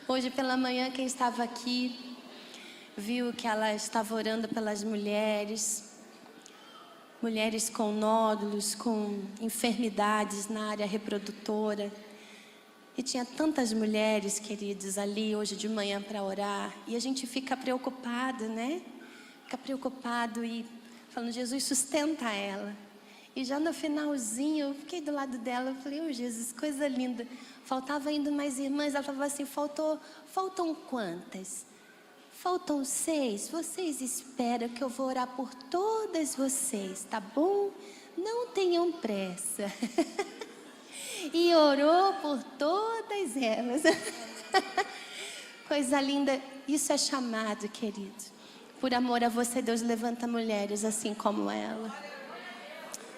Hoje pela manhã, quem estava aqui viu que ela estava orando pelas mulheres com nódulos, com enfermidades na área reprodutora. E tinha tantas mulheres, queridos, ali hoje de manhã para orar. E a gente fica preocupado, né? Fica preocupado e falando, Jesus, sustenta ela. E já no finalzinho, eu fiquei do lado dela, eu falei, oh Jesus, coisa linda. Faltava ainda mais irmãs, ela falava assim, faltam quantas? Faltam 6, vocês esperam que eu vou orar por todas vocês, tá bom? Não tenham pressa. E orou por todas elas. Coisa linda, isso é chamado, querido. Por amor a você, Deus levanta mulheres assim como ela.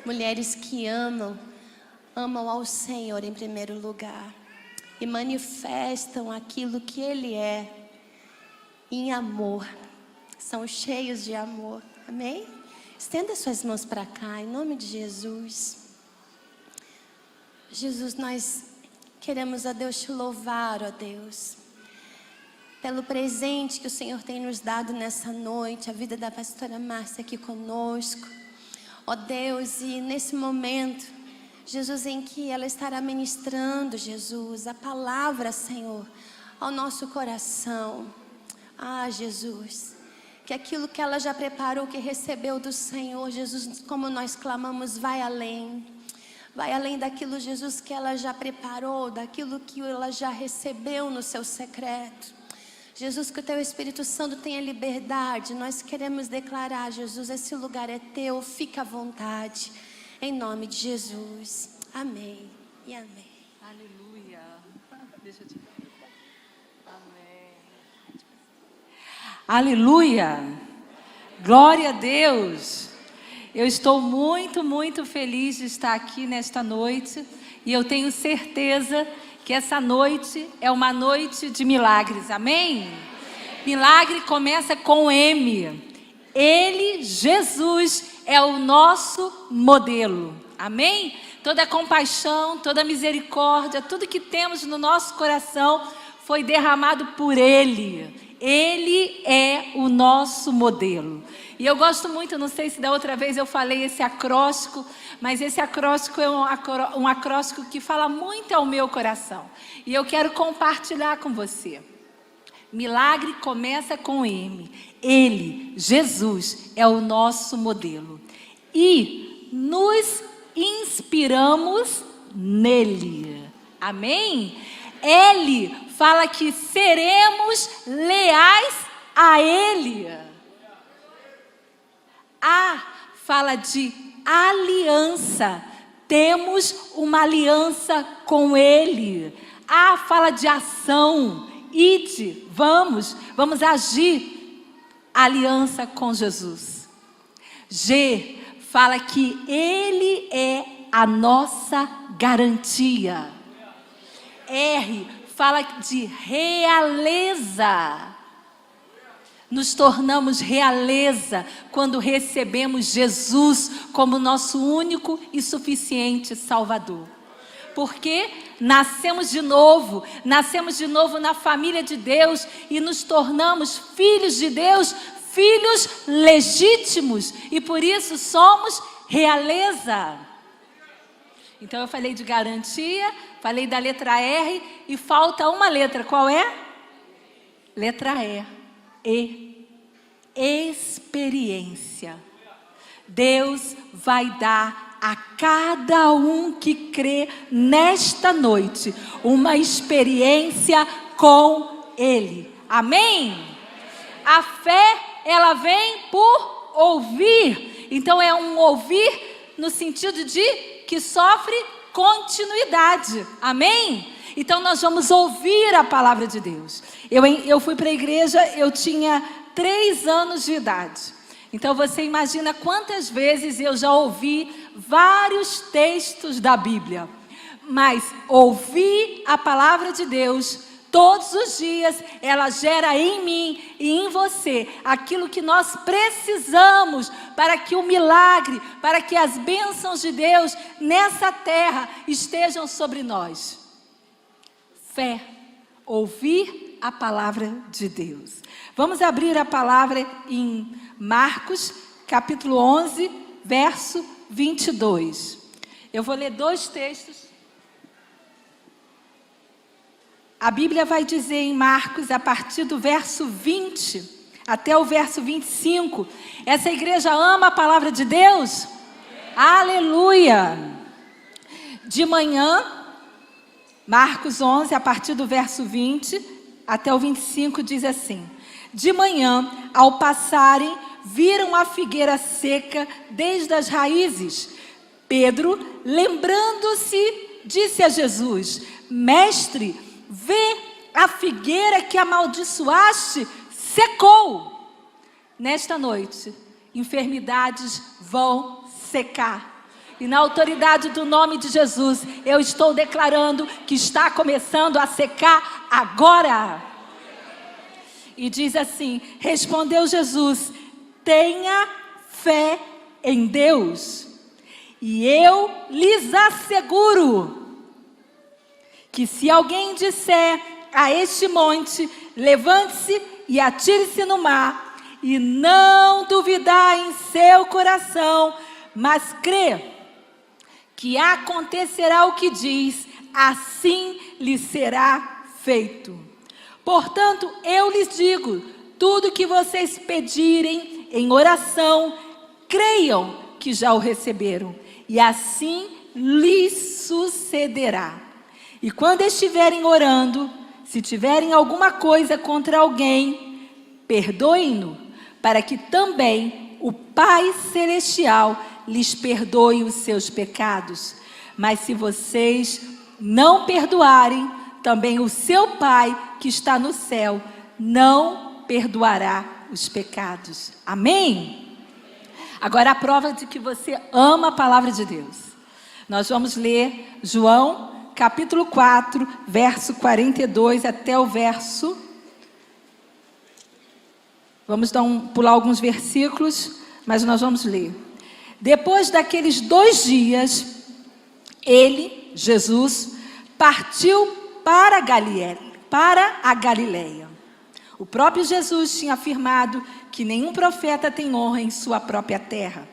Mulheres que amam ao Senhor em primeiro lugar. E manifestam aquilo que Ele é. Em amor, são cheios de amor, amém? Estenda suas mãos para cá, em nome de Jesus. Jesus, nós queremos, ó Deus, te louvar, ó Deus, pelo presente que o Senhor tem nos dado nessa noite, a vida da pastora Márcia aqui conosco, ó Deus, e nesse momento, Jesus, em que ela estará ministrando, Jesus, a palavra, Senhor, ao nosso coração. Ah, Jesus, que aquilo que ela já preparou, que recebeu do Senhor, Jesus, como nós clamamos, vai além daquilo, Jesus, que ela já preparou, daquilo que ela já recebeu no seu secreto. Jesus, que o teu Espírito Santo tenha liberdade, nós queremos declarar, Jesus, esse lugar é teu, fica à vontade, em nome de Jesus, amém e amém. Aleluia, deixa eu te... Aleluia, glória a Deus. Eu estou muito feliz de estar aqui nesta noite e eu tenho certeza que essa noite é uma noite de milagres, amém? Milagre começa com M. Ele, Jesus, é o nosso modelo, amém? Toda compaixão, toda misericórdia, tudo que temos no nosso coração foi derramado por Ele. Ele é o nosso modelo. E eu gosto muito, não sei se da outra vez eu falei esse acróstico, mas esse acróstico é um acróstico que fala muito ao meu coração. E eu quero compartilhar com você. Milagre começa com M. Ele, Jesus, é o nosso modelo. E nos inspiramos nele. Amém? Ele fala que seremos leais a Ele. A fala de aliança. Temos uma aliança com Ele. A fala de ação. Ide, vamos agir. Aliança com Jesus. G fala que Ele é a nossa garantia. R fala de realeza. Nos tornamos realeza quando recebemos Jesus como nosso único e suficiente Salvador. Porque nascemos de novo na família de Deus e nos tornamos filhos de Deus, filhos legítimos, e por isso somos realeza. Então eu falei de garantia, falei da letra R e falta uma letra, qual é? Letra E. Experiência. Deus vai dar a cada um que crê nesta noite uma experiência com Ele. Amém? A fé, ela vem por ouvir. Então é um ouvir no sentido de que sofre continuidade, amém? Então nós vamos ouvir a palavra de Deus. Eu fui para a igreja, eu tinha 3 anos de idade. Então você imagina quantas vezes eu já ouvi vários textos da Bíblia. Mas ouvir a palavra de Deus todos os dias, ela gera em mim e em você aquilo que nós precisamos para que o milagre, para que as bênçãos de Deus nessa terra estejam sobre nós. Fé, ouvir a palavra de Deus. Vamos abrir a palavra em Marcos, capítulo 11, verso 22. Eu vou ler 2 textos. A Bíblia vai dizer em Marcos, a partir do verso 20 até o verso 25. Essa igreja ama a palavra de Deus? Aleluia! De manhã, Marcos 11, a partir do verso 20 até o 25, diz assim: de manhã, ao passarem, viram a figueira seca desde as raízes. Pedro, lembrando-se, disse a Jesus: Mestre, vê, a figueira que amaldiçoaste secou. Nesta noite, enfermidades vão secar. E na autoridade do nome de Jesus, eu estou declarando que está começando a secar agora. E diz assim: respondeu Jesus: tenha fé em Deus. E eu lhes asseguro que se alguém disser a este monte: levante-se e atire-se no mar, e não duvidar em seu coração, mas crê que acontecerá o que diz, assim lhe será feito. Portanto, eu lhes digo, tudo que vocês pedirem em oração, creiam que já o receberam, e assim lhes sucederá. E quando estiverem orando, se tiverem alguma coisa contra alguém, perdoem-no, para que também o Pai Celestial lhes perdoe os seus pecados. Mas se vocês não perdoarem, também o seu Pai que está no céu não perdoará os pecados. Amém? Agora a prova de que você ama a palavra de Deus. Nós vamos ler João, capítulo 4, verso 42 até o verso... Vamos pular alguns versículos, mas nós vamos ler. Depois daqueles 2 dias, ele, Jesus, partiu para a Galileia. O próprio Jesus tinha afirmado que nenhum profeta tem honra em sua própria terra.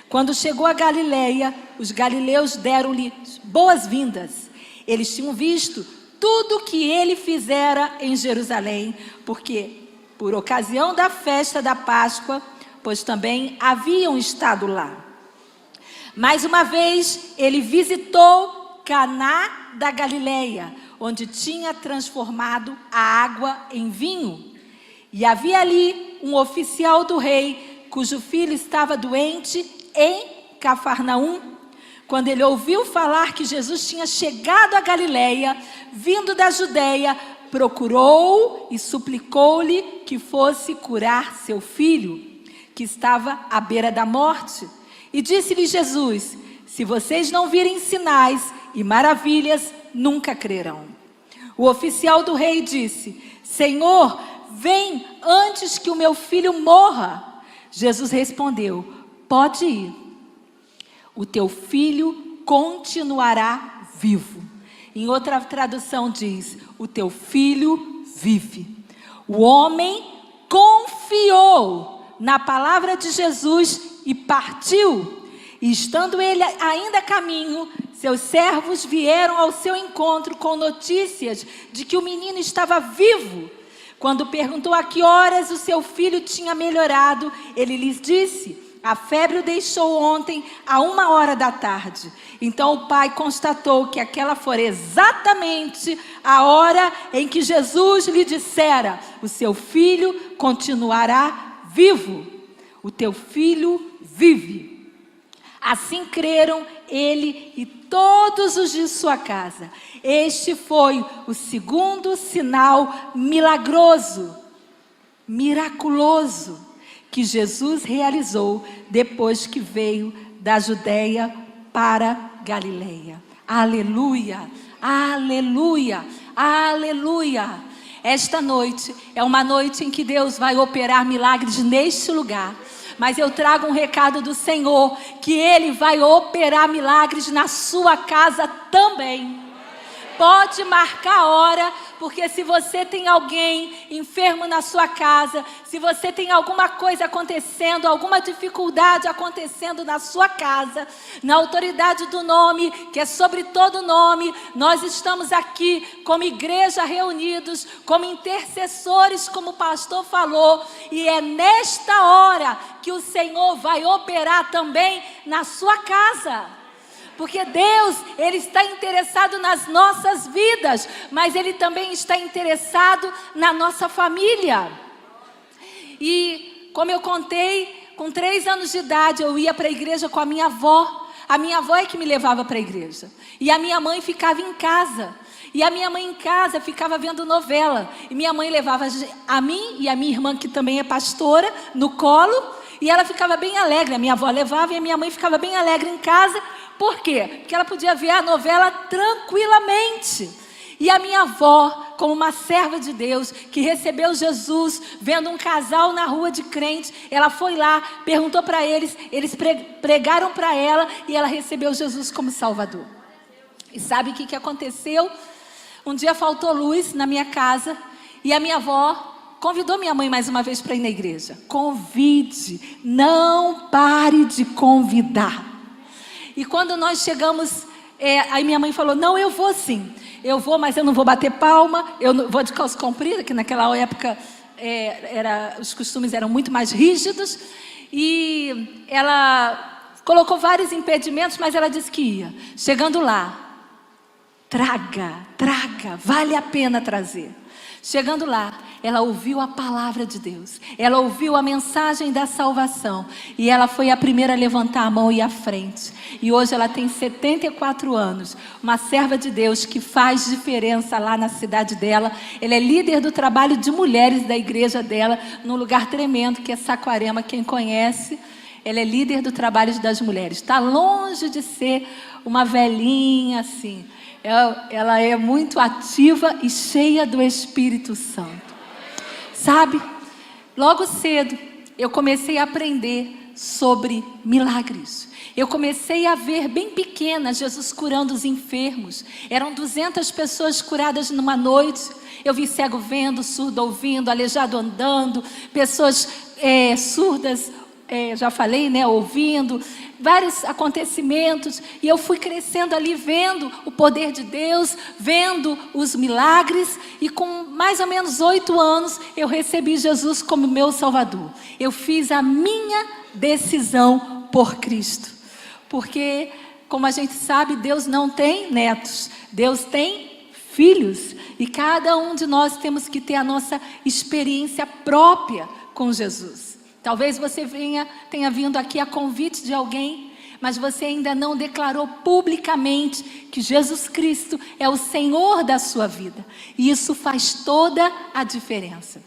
Quando chegou a Galileia, os galileus deram-lhe boas-vindas. Eles tinham visto tudo o que ele fizera em Jerusalém, porque por ocasião da festa da Páscoa, pois também haviam estado lá. Mais uma vez, ele visitou Caná da Galileia, onde tinha transformado a água em vinho. E havia ali um oficial do rei, cujo filho estava doente em Cafarnaum. Quando ele ouviu falar que Jesus tinha chegado a Galileia, vindo da Judeia, procurou e suplicou-lhe que fosse curar seu filho, que estava à beira da morte. E disse-lhe Jesus: se vocês não virem sinais e maravilhas, nunca crerão. O oficial do rei disse: Senhor, vem antes que o meu filho morra. Jesus respondeu: pode ir, o teu filho continuará vivo. Em outra tradução diz: o teu filho vive. O homem confiou na palavra de Jesus e partiu. E estando ele ainda a caminho, seus servos vieram ao seu encontro com notícias de que o menino estava vivo. Quando perguntou a que horas o seu filho tinha melhorado, ele lhes disse: a febre o deixou ontem à 1h da tarde. Então o pai constatou que aquela fora exatamente a hora em que Jesus lhe dissera: o seu filho continuará vivo. O teu filho vive. Assim creram ele e todos os de sua casa. Este foi o segundo sinal miraculoso que Jesus realizou depois que veio da Judeia para Galileia. Aleluia, aleluia, aleluia. Esta noite é uma noite em que Deus vai operar milagres neste lugar. Mas eu trago um recado do Senhor, que Ele vai operar milagres na sua casa também. Pode marcar a hora, porque se você tem alguém enfermo na sua casa, se você tem alguma coisa acontecendo, alguma dificuldade acontecendo na sua casa, na autoridade do nome, que é sobre todo nome, nós estamos aqui como igreja reunidos, como intercessores, como o pastor falou, e é nesta hora que o Senhor vai operar também na sua casa. Porque Deus, Ele está interessado nas nossas vidas, mas Ele também está interessado na nossa família. E como eu contei, com 3 anos de idade eu ia para a igreja com a minha avó. A minha avó é que me levava para a igreja. E a minha mãe ficava em casa. E a minha mãe em casa ficava vendo novela. E minha mãe levava a mim e a minha irmã, que também é pastora, no colo. E ela ficava bem alegre. A minha avó levava e a minha mãe ficava bem alegre em casa. Por quê? Porque ela podia ver a novela tranquilamente. E a minha avó, como uma serva de Deus, que recebeu Jesus, vendo um casal na rua de crente, ela foi lá, perguntou para eles pregaram para ela e ela recebeu Jesus como Salvador. E sabe o que aconteceu? Um dia faltou luz na minha casa e a minha avó convidou minha mãe mais uma vez para ir na igreja. Convide, não pare de convidar. E quando nós chegamos, aí minha mãe falou, não, eu vou sim. Eu vou, mas eu não vou bater palma, eu não, vou de calça comprida, que naquela época os costumes eram muito mais rígidos. E ela colocou vários impedimentos, mas ela disse que ia. Chegando lá, traga, vale a pena trazer. Chegando lá, ela ouviu a palavra de Deus, ela ouviu a mensagem da salvação, e ela foi a primeira a levantar a mão e ir à frente. E hoje ela tem 74 anos, uma serva de Deus que faz diferença lá na cidade dela. Ela é líder do trabalho de mulheres da igreja dela, num lugar tremendo que é Saquarema, quem conhece. Ela é líder do trabalho das mulheres, está longe de ser uma velhinha assim. Ela é muito ativa e cheia do Espírito Santo. Sabe, logo cedo eu comecei a aprender sobre milagres. Eu comecei a ver bem pequena Jesus curando os enfermos. Eram 200 pessoas curadas numa noite. Eu vi cego vendo, surdo ouvindo, aleijado andando, pessoas surdas, já falei, né, ouvindo, vários acontecimentos. E eu fui crescendo ali, vendo o poder de Deus, vendo os milagres. E com mais ou menos 8 anos, eu recebi Jesus como meu Salvador. Eu fiz a minha decisão por Cristo. Porque, como a gente sabe, Deus não tem netos, Deus tem filhos. E cada um de nós temos que ter a nossa experiência própria com Jesus. Talvez você tenha vindo aqui a convite de alguém, mas você ainda não declarou publicamente que Jesus Cristo é o Senhor da sua vida. E isso faz toda a diferença.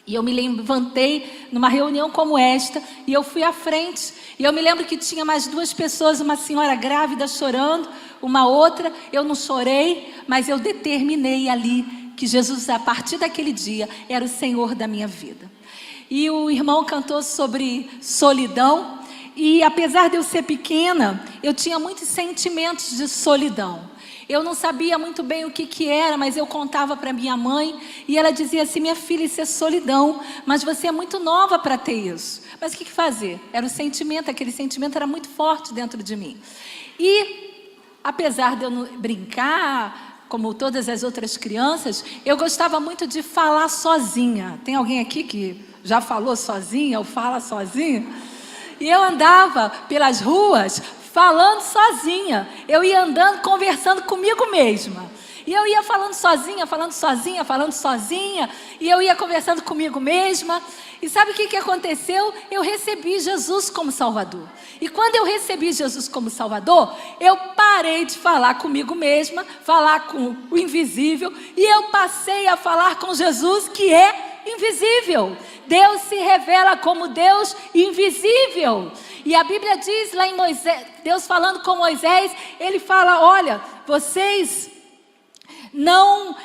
E eu me levantei numa reunião como esta, e eu fui à frente. E eu me lembro que tinha mais 2 pessoas, uma senhora grávida chorando, uma outra. Eu não chorei, mas eu determinei ali que Jesus, a partir daquele dia, era o Senhor da minha vida. E o irmão cantou sobre solidão. E apesar de eu ser pequena, eu tinha muitos sentimentos de solidão. Eu não sabia muito bem o que era, mas eu contava para minha mãe. E ela dizia assim, minha filha, isso é solidão, mas você é muito nova para ter isso. Mas o que fazer? Era o sentimento, aquele sentimento era muito forte dentro de mim. E apesar de eu não brincar, como todas as outras crianças, eu gostava muito de falar sozinha. Tem alguém aqui que já falou sozinha ou fala sozinha? E eu andava pelas ruas falando sozinha. Eu ia andando, conversando comigo mesma. E eu ia falando sozinha. E eu ia conversando comigo mesma. E sabe o que aconteceu? Eu recebi Jesus como Salvador. E quando eu recebi Jesus como Salvador, eu parei de falar comigo mesma, falar com o invisível, e eu passei a falar com Jesus, que é invisível. Deus se revela como Deus invisível. E a Bíblia diz lá em Moisés, Deus falando com Moisés, ele fala, olha, vocês não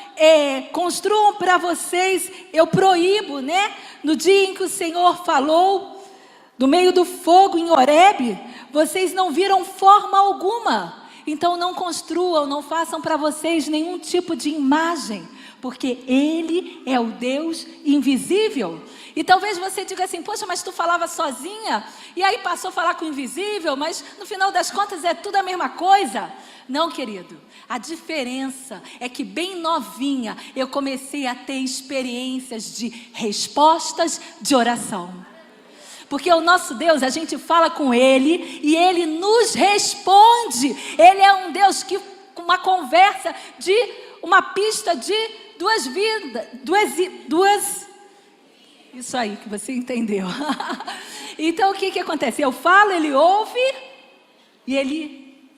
construam para vocês, eu proíbo, né? No dia em que o Senhor falou, no meio do fogo em Horebe, vocês não viram forma alguma. Então não construam, não façam para vocês nenhum tipo de imagem, porque Ele é o Deus invisível. E talvez você diga assim, poxa, mas tu falava sozinha, e aí passou a falar com o invisível, mas no final das contas é tudo a mesma coisa. Não, querido, a diferença é que bem novinha eu comecei a ter experiências de respostas de oração. Porque o nosso Deus, a gente fala com Ele e Ele nos responde. Ele é um Deus que, uma conversa de uma pista de duas vidas, isso aí que você entendeu. Então o que acontece? Eu falo, Ele ouve, e Ele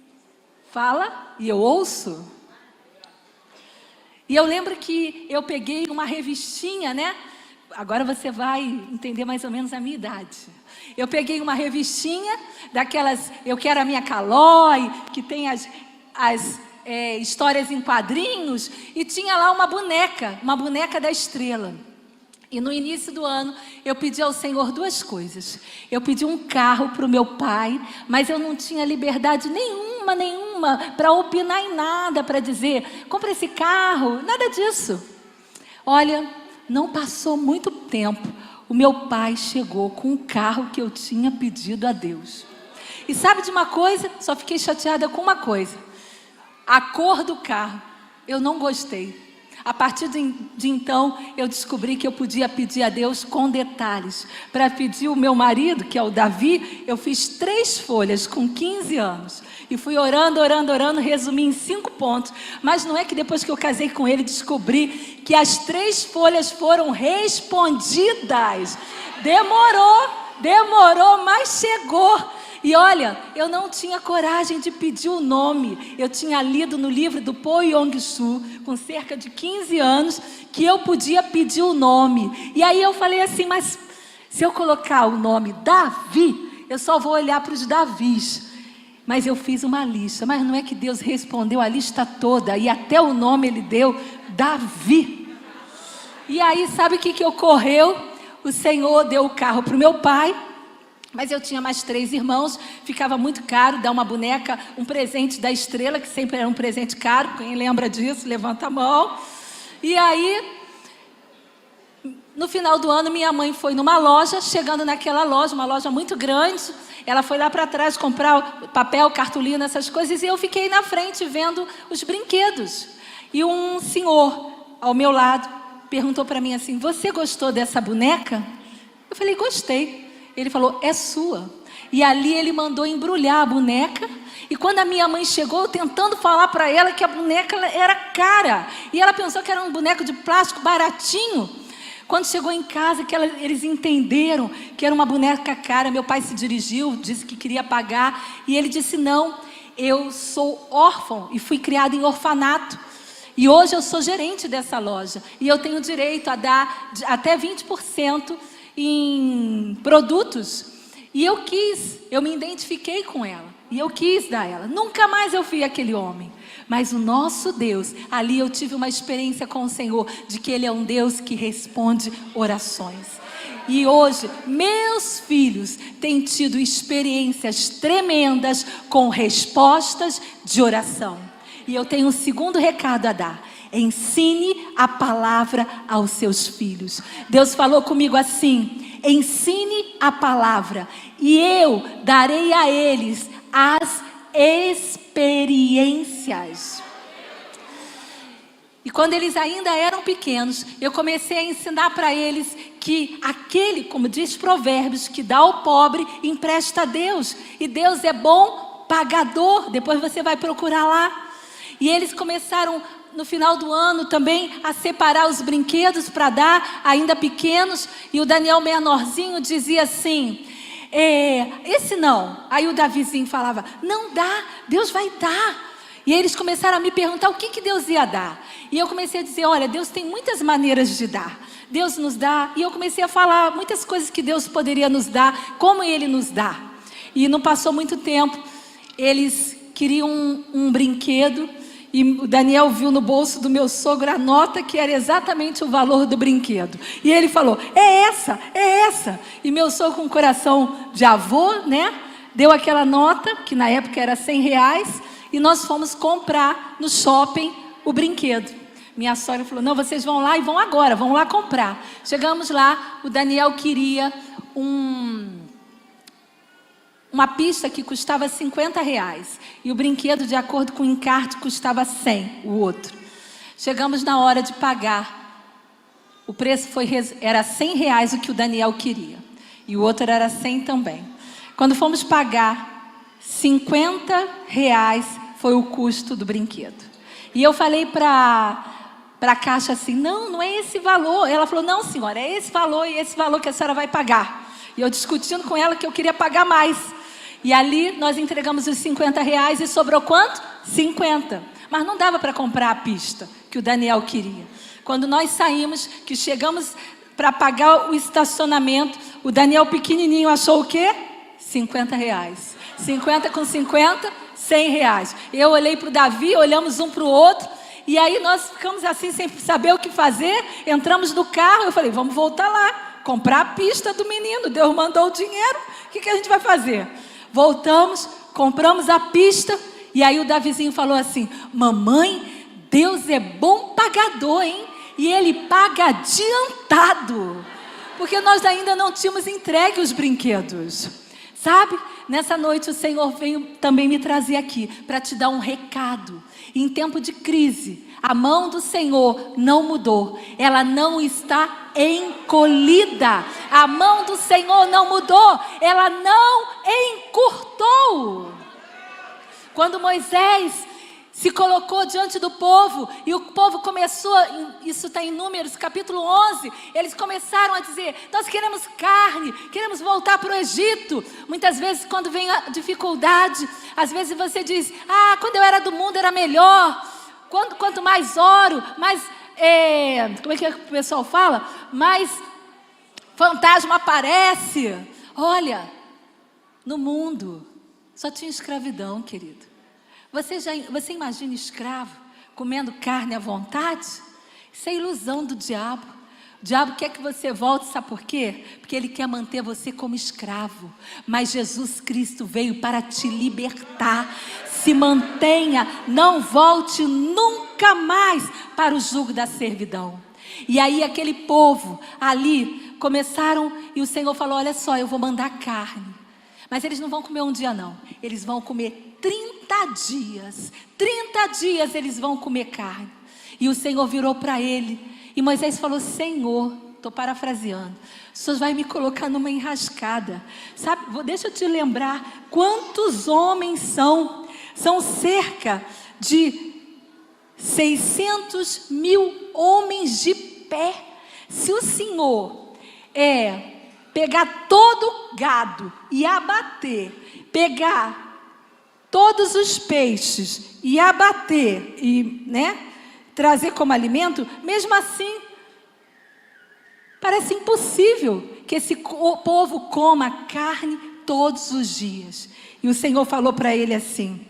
fala e eu ouço. E eu lembro que eu peguei uma revistinha, né? Agora você vai entender mais ou menos a minha idade. Eu peguei uma revistinha daquelas, eu quero a minha Calói, que tem as histórias em quadrinhos, e tinha lá uma boneca da estrela. E no início do ano, eu pedi ao Senhor duas coisas. Eu pedi um carro para o meu pai, mas eu não tinha liberdade nenhuma para opinar em nada, para dizer, compra esse carro, nada disso. Olha, não passou muito tempo, o meu pai chegou com o carro que eu tinha pedido a Deus. E sabe de uma coisa? Só fiquei chateada com uma coisa. A cor do carro, eu não gostei. A partir de então, eu descobri que eu podia pedir a Deus com detalhes. Para pedir o meu marido, que é o Davi, eu fiz 3 folhas com 15 anos. E fui orando, resumi em 5 pontos. Mas não é que depois que eu casei com ele, descobri que as 3 folhas foram respondidas. Demorou, mas chegou. E olha, eu não tinha coragem de pedir o nome. Eu tinha lido no livro do Po Yong-Soo, com cerca de 15 anos, que eu podia pedir o nome. E aí eu falei assim, mas se eu colocar o nome Davi, eu só vou olhar para os Davis. Mas eu fiz uma lista. Mas não é que Deus respondeu a lista toda, e até o nome Ele deu, Davi. E aí sabe o que ocorreu? O Senhor deu o carro para o meu pai. Mas eu tinha mais 3 irmãos, ficava muito caro dar uma boneca, um presente da estrela, que sempre era um presente caro. Quem lembra disso, levanta a mão. E aí, no final do ano, minha mãe foi numa loja, chegando naquela loja, uma loja muito grande. Ela foi lá para trás comprar papel, cartolina, essas coisas, e eu fiquei na frente vendo os brinquedos. E um senhor ao meu lado perguntou para mim assim, você gostou dessa boneca? Eu falei, gostei. Ele falou, é sua. E ali ele mandou embrulhar a boneca. E quando a minha mãe chegou, tentando falar para ela que a boneca era cara. E ela pensou que era um boneco de plástico baratinho. Quando chegou em casa, eles entenderam que era uma boneca cara. Meu pai se dirigiu, disse que queria pagar. E ele disse, não, eu sou órfão e fui criado em orfanato. E hoje eu sou gerente dessa loja. E eu tenho direito a dar até 20% em produtos, e eu me identifiquei com ela, e eu quis dar ela. Nunca mais eu vi aquele homem, mas o nosso Deus, ali eu tive uma experiência com o Senhor, de que Ele é um Deus que responde orações. E hoje, meus filhos têm tido experiências tremendas com respostas de oração. E eu tenho um segundo recado a dar. Ensine a palavra aos seus filhos. Deus falou comigo assim, ensine a palavra e eu darei a eles as experiências. E quando eles ainda eram pequenos, eu comecei a ensinar para eles que aquele, como diz Provérbios, que dá ao pobre, empresta a Deus. E Deus é bom pagador. Depois você vai procurar lá. E eles começaram no final do ano também a separar os brinquedos para dar, ainda pequenos. E o Daniel menorzinho dizia assim, esse não. Aí o Davizinho falava, não dá, Deus vai dar. E aí eles começaram a me perguntar o que Deus ia dar. E eu comecei a dizer, olha, Deus tem muitas maneiras de dar. Deus nos dá. E eu comecei a falar muitas coisas que Deus poderia nos dar, como Ele nos dá. E não passou muito tempo, eles queriam um brinquedo. E o Daniel viu no bolso do meu sogro a nota que era exatamente o valor do brinquedo. E ele falou, é essa. E meu sogro, com coração de avô, né? Deu aquela nota, que na época era R$100. e nós fomos comprar no shopping o brinquedo. Minha sogra falou, não, vocês vão lá e vão agora, vão lá comprar. Chegamos lá, o Daniel queria uma pista que custava R$50. E o brinquedo, de acordo com o encarte, custava 100, o outro. Chegamos na hora de pagar. O preço era R$100 o que o Daniel queria. E o outro era 100 também. Quando fomos pagar, R$50 foi o custo do brinquedo. E eu falei para a caixa assim, não é esse valor. Ela falou, não senhora, é esse valor e esse valor que a senhora vai pagar. E eu discutindo com ela que eu queria pagar mais. E ali nós entregamos os R$50 e sobrou quanto? 50. Mas não dava para comprar a pista que o Daniel queria. Quando nós saímos, que chegamos para pagar o estacionamento, o Daniel pequenininho achou o quê? R$50. 50 com 50, R$100. Eu olhei para o Davi, olhamos um para o outro. E aí nós ficamos assim, sem saber o que fazer. Entramos no carro, eu falei, vamos voltar lá, comprar a pista do menino. Deus mandou o dinheiro, o que a gente vai fazer? Voltamos, compramos a pista. E aí o Davizinho falou assim, mamãe, Deus é bom pagador, hein? E Ele paga adiantado. Porque nós ainda não tínhamos entregue os brinquedos. Sabe? Nessa noite o Senhor veio também me trazer aqui para te dar um recado. Em tempo de crise, a mão do Senhor não mudou. Ela não está encolhida. A mão do Senhor não mudou. Ela não encurtou. Quando Moisés se colocou diante do povo, e o povo começou, isso está em Números, capítulo 11, eles começaram a dizer, nós queremos carne, queremos voltar para o Egito. Muitas vezes quando vem a dificuldade, às vezes você diz, quando eu era do mundo era melhor, quanto mais oro, mais, como é que o pessoal fala? Mais fantasma aparece. Olha, no mundo só tinha escravidão, querido. Você imagina escravo comendo carne à vontade? Isso é ilusão do diabo. O diabo quer que você volte, sabe por quê? Porque ele quer manter você como escravo. Mas Jesus Cristo veio para te libertar. Se mantenha, não volte nunca mais para o jugo da servidão. E aí aquele povo ali começaram, e o Senhor falou, olha só, eu vou mandar carne. Mas eles não vão comer um dia não, eles vão comer 30 dias. 30 dias eles vão comer carne. E o Senhor virou para ele, e Moisés falou, Senhor, estou parafraseando, o Senhor vai me colocar numa enrascada. Sabe, deixa eu te lembrar, quantos homens são? São cerca de 600 mil homens de pé. Se o Senhor pegar todo o gado e abater, pegar todos os peixes e abater e, trazer como alimento, mesmo assim, parece impossível que esse povo coma carne todos os dias. E o Senhor falou para ele assim,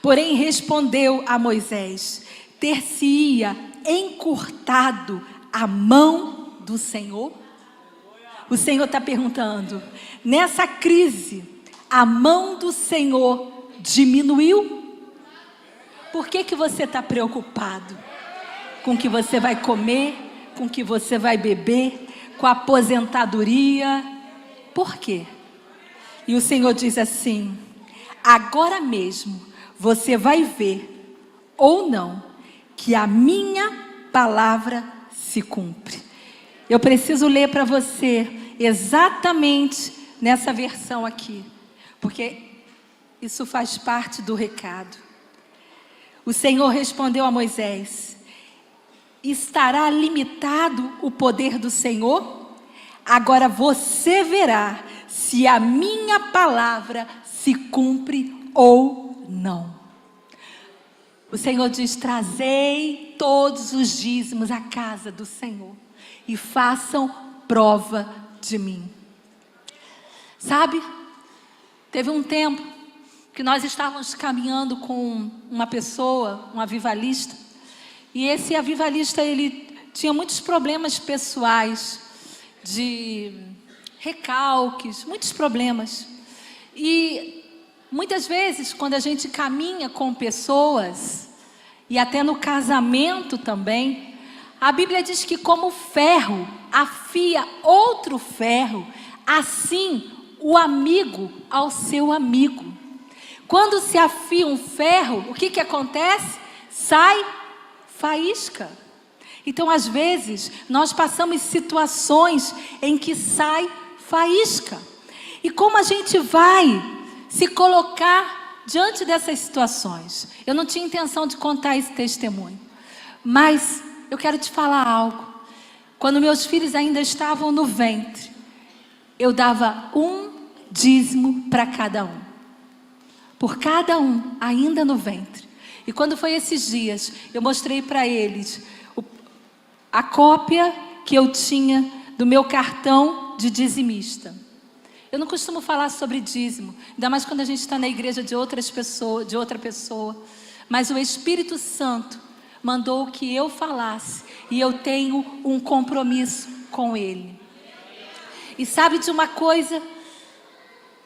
porém respondeu a Moisés, ter-se-ia encurtado a mão do Senhor? O Senhor está perguntando, nessa crise, a mão do Senhor diminuiu? Por que você está preocupado? Com o que você vai comer, com o que você vai beber, com a aposentadoria? Por quê? E o Senhor diz assim, agora mesmo você vai ver, ou não, que a minha palavra se cumpre. Eu preciso ler para você exatamente nessa versão aqui, porque isso faz parte do recado. O Senhor respondeu a Moisés, estará limitado o poder do Senhor? Agora você verá se a minha palavra se cumpre ou não. O Senhor diz, trazei todos os dízimos à casa do Senhor e façam prova de mim. Sabe, teve um tempo que nós estávamos caminhando com uma pessoa, um avivalista, e esse avivalista, ele tinha muitos problemas pessoais, de recalques, muitos problemas, e Muitas vezes, quando a gente caminha com pessoas, e até no casamento também, a Bíblia diz que como ferro afia outro ferro, assim o amigo ao seu amigo. Quando se afia um ferro, o que acontece? Sai faísca. Então, às vezes, nós passamos situações em que sai faísca. E como a gente vai se colocar diante dessas situações? Eu não tinha intenção de contar esse testemunho, mas eu quero te falar algo. Quando meus filhos ainda estavam no ventre, eu dava um dízimo para cada um. Por cada um, ainda no ventre. E quando foi esses dias, eu mostrei para eles a cópia que eu tinha do meu cartão de dizimista. Eu não costumo falar sobre dízimo, ainda mais quando a gente está na igreja de outra pessoa. Mas o Espírito Santo mandou que eu falasse, e eu tenho um compromisso com Ele. E sabe de uma coisa?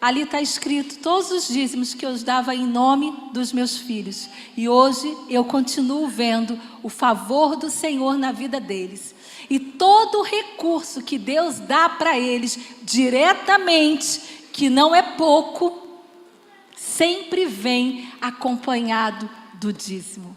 Ali está escrito todos os dízimos que eu dava em nome dos meus filhos. E hoje eu continuo vendo o favor do Senhor na vida deles. E todo o recurso que Deus dá para eles diretamente, que não é pouco, sempre vem acompanhado do dízimo.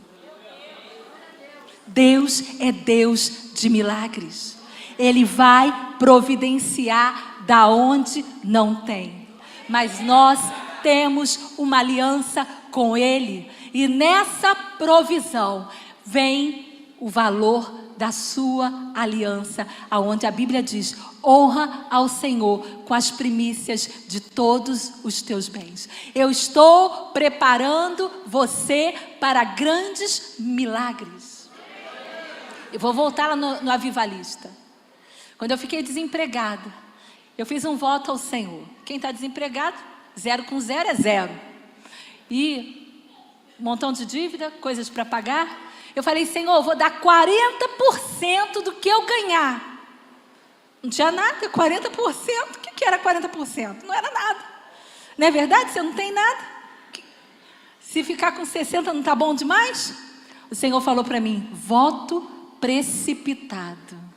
Deus é Deus de milagres. Ele vai providenciar da onde não tem. Mas nós temos uma aliança com Ele. E nessa provisão vem o valor da sua aliança, aonde a Bíblia diz: honra ao Senhor com as primícias de todos os teus bens. Eu estou preparando você para grandes milagres. Eu vou voltar lá no Avivalista. Quando eu fiquei desempregada, eu fiz um voto ao Senhor. Quem está desempregado, 0 com 0 é 0. E um montão de dívida, coisas para pagar. Eu falei: Senhor, eu vou dar 40% do que eu ganhar. Não tinha nada, 40%. O que era 40%? Não era nada. Não é verdade? Você não tem nada. Se ficar com 60% não está bom demais? O Senhor falou para mim: voto precipitado.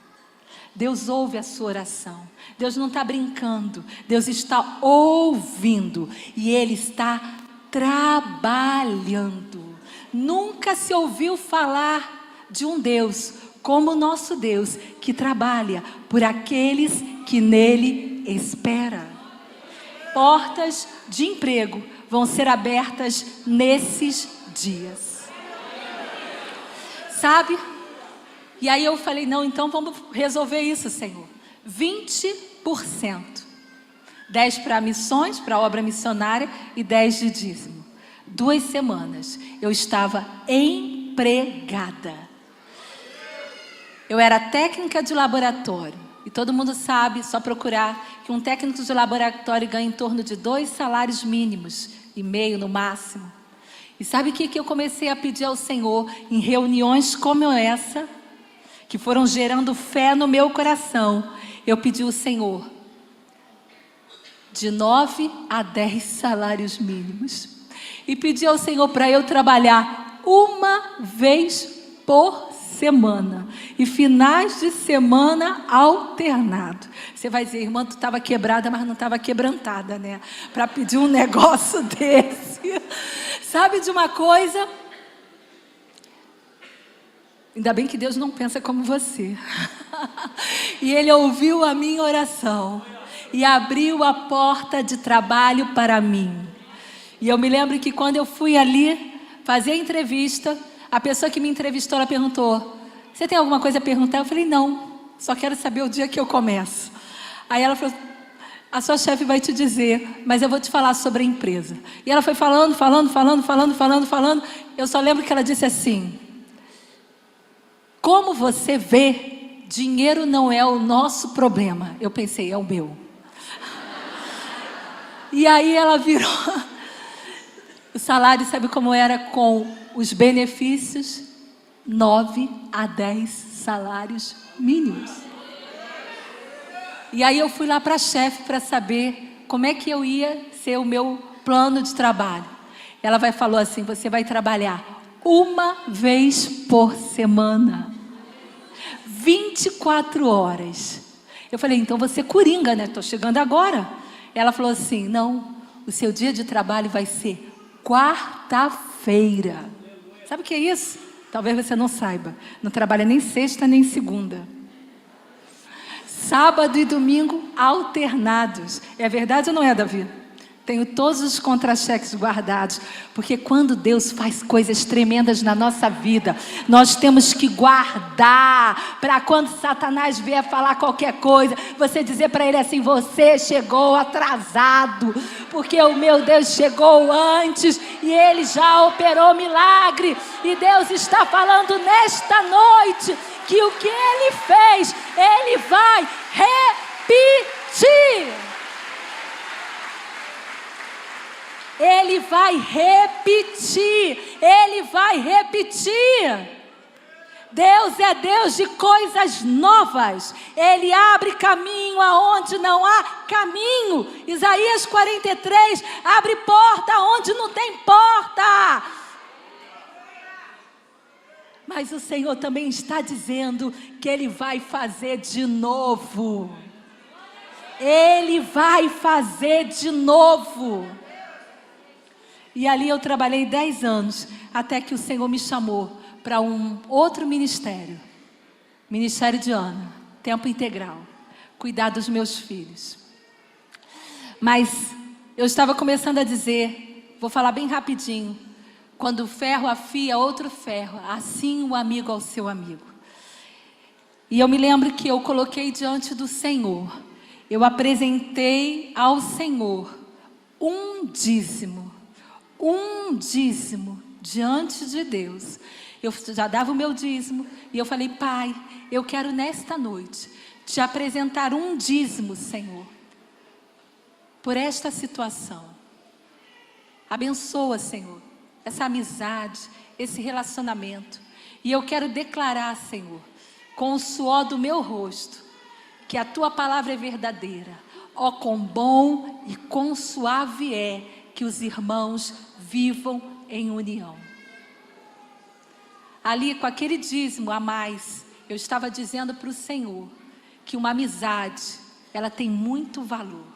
Deus ouve a sua oração. Deus não está brincando. Deus está ouvindo. E Ele está trabalhando. Nunca se ouviu falar de um Deus como o nosso Deus, que trabalha por aqueles que nele esperam. Portas de emprego vão ser abertas nesses dias. Sabe? E aí eu falei: não, então vamos resolver isso, Senhor. 20%. 10 para missões, para obra missionária, e 10 de dízimo. 2 semanas eu estava empregada. Eu era técnica de laboratório. E todo mundo sabe, só procurar, que um técnico de laboratório ganha em torno de 2 salários mínimos e meio no máximo. E sabe o que eu comecei a pedir ao Senhor em reuniões como essa, que foram gerando fé no meu coração? Eu pedi ao Senhor de 9 a 10 salários mínimos. E pedi ao Senhor para eu trabalhar uma vez por semana. E finais de semana alternado. Você vai dizer: irmã, tu estava quebrada, mas não estava quebrantada, né? Para pedir um negócio desse. Sabe de uma coisa? Ainda bem que Deus não pensa como você. E Ele ouviu a minha oração. E abriu a porta de trabalho para mim. E eu me lembro que quando eu fui ali fazer a entrevista, a pessoa que me entrevistou, ela perguntou: você tem alguma coisa a perguntar? Eu falei: não, só quero saber o dia que eu começo. Aí ela falou: a sua chefe vai te dizer, mas eu vou te falar sobre a empresa. E ela foi falando. Eu só lembro que ela disse assim: como você vê, dinheiro não é o nosso problema. Eu pensei: é o meu. E aí ela virou. O salário, sabe como era com os benefícios? 9 a 10 salários mínimos. E aí eu fui lá para a chefe para saber como é que eu ia ser o meu plano de trabalho. Ela falou assim: você vai trabalhar uma vez por semana, 24 horas. Eu falei: então você coringa, né? Estou chegando agora. Ela falou assim: não, o seu dia de trabalho vai ser quarta-feira. Sabe o que é isso? Talvez você não saiba. Não trabalha nem sexta nem segunda. Sábado e domingo alternados. É verdade ou não é, Davi? Tenho todos os contra-cheques guardados, porque quando Deus faz coisas tremendas na nossa vida, nós temos que guardar, para quando Satanás vier falar qualquer coisa, você dizer para ele assim: você chegou atrasado, porque o meu Deus chegou antes, e Ele já operou milagre, e Deus está falando nesta noite, que o que Ele fez, Ele vai repetir. Ele vai repetir. Ele vai repetir. Deus é Deus de coisas novas. Ele abre caminho aonde não há caminho. Isaías 43, abre porta onde não tem porta. Mas o Senhor também está dizendo que Ele vai fazer de novo. Ele vai fazer de novo. E ali eu trabalhei 10 anos, até que o Senhor me chamou para um outro ministério. Ministério de Ana, tempo integral. Cuidar dos meus filhos. Mas eu estava começando a dizer, vou falar bem rapidinho. Quando o ferro afia outro ferro, assim o amigo ao seu amigo. E eu me lembro que eu coloquei diante do Senhor. Eu apresentei ao Senhor um dízimo diante de Deus. Eu já dava o meu dízimo e eu falei: Pai, eu quero nesta noite te apresentar um dízimo, Senhor, por esta situação. Abençoa, Senhor, essa amizade, esse relacionamento. E eu quero declarar, Senhor, com o suor do meu rosto, que a Tua palavra é verdadeira. Ó, quão bom e quão suave é que os irmãos vivam em união. Ali, com aquele dízimo a mais, eu estava dizendo para o Senhor que uma amizade, ela tem muito valor.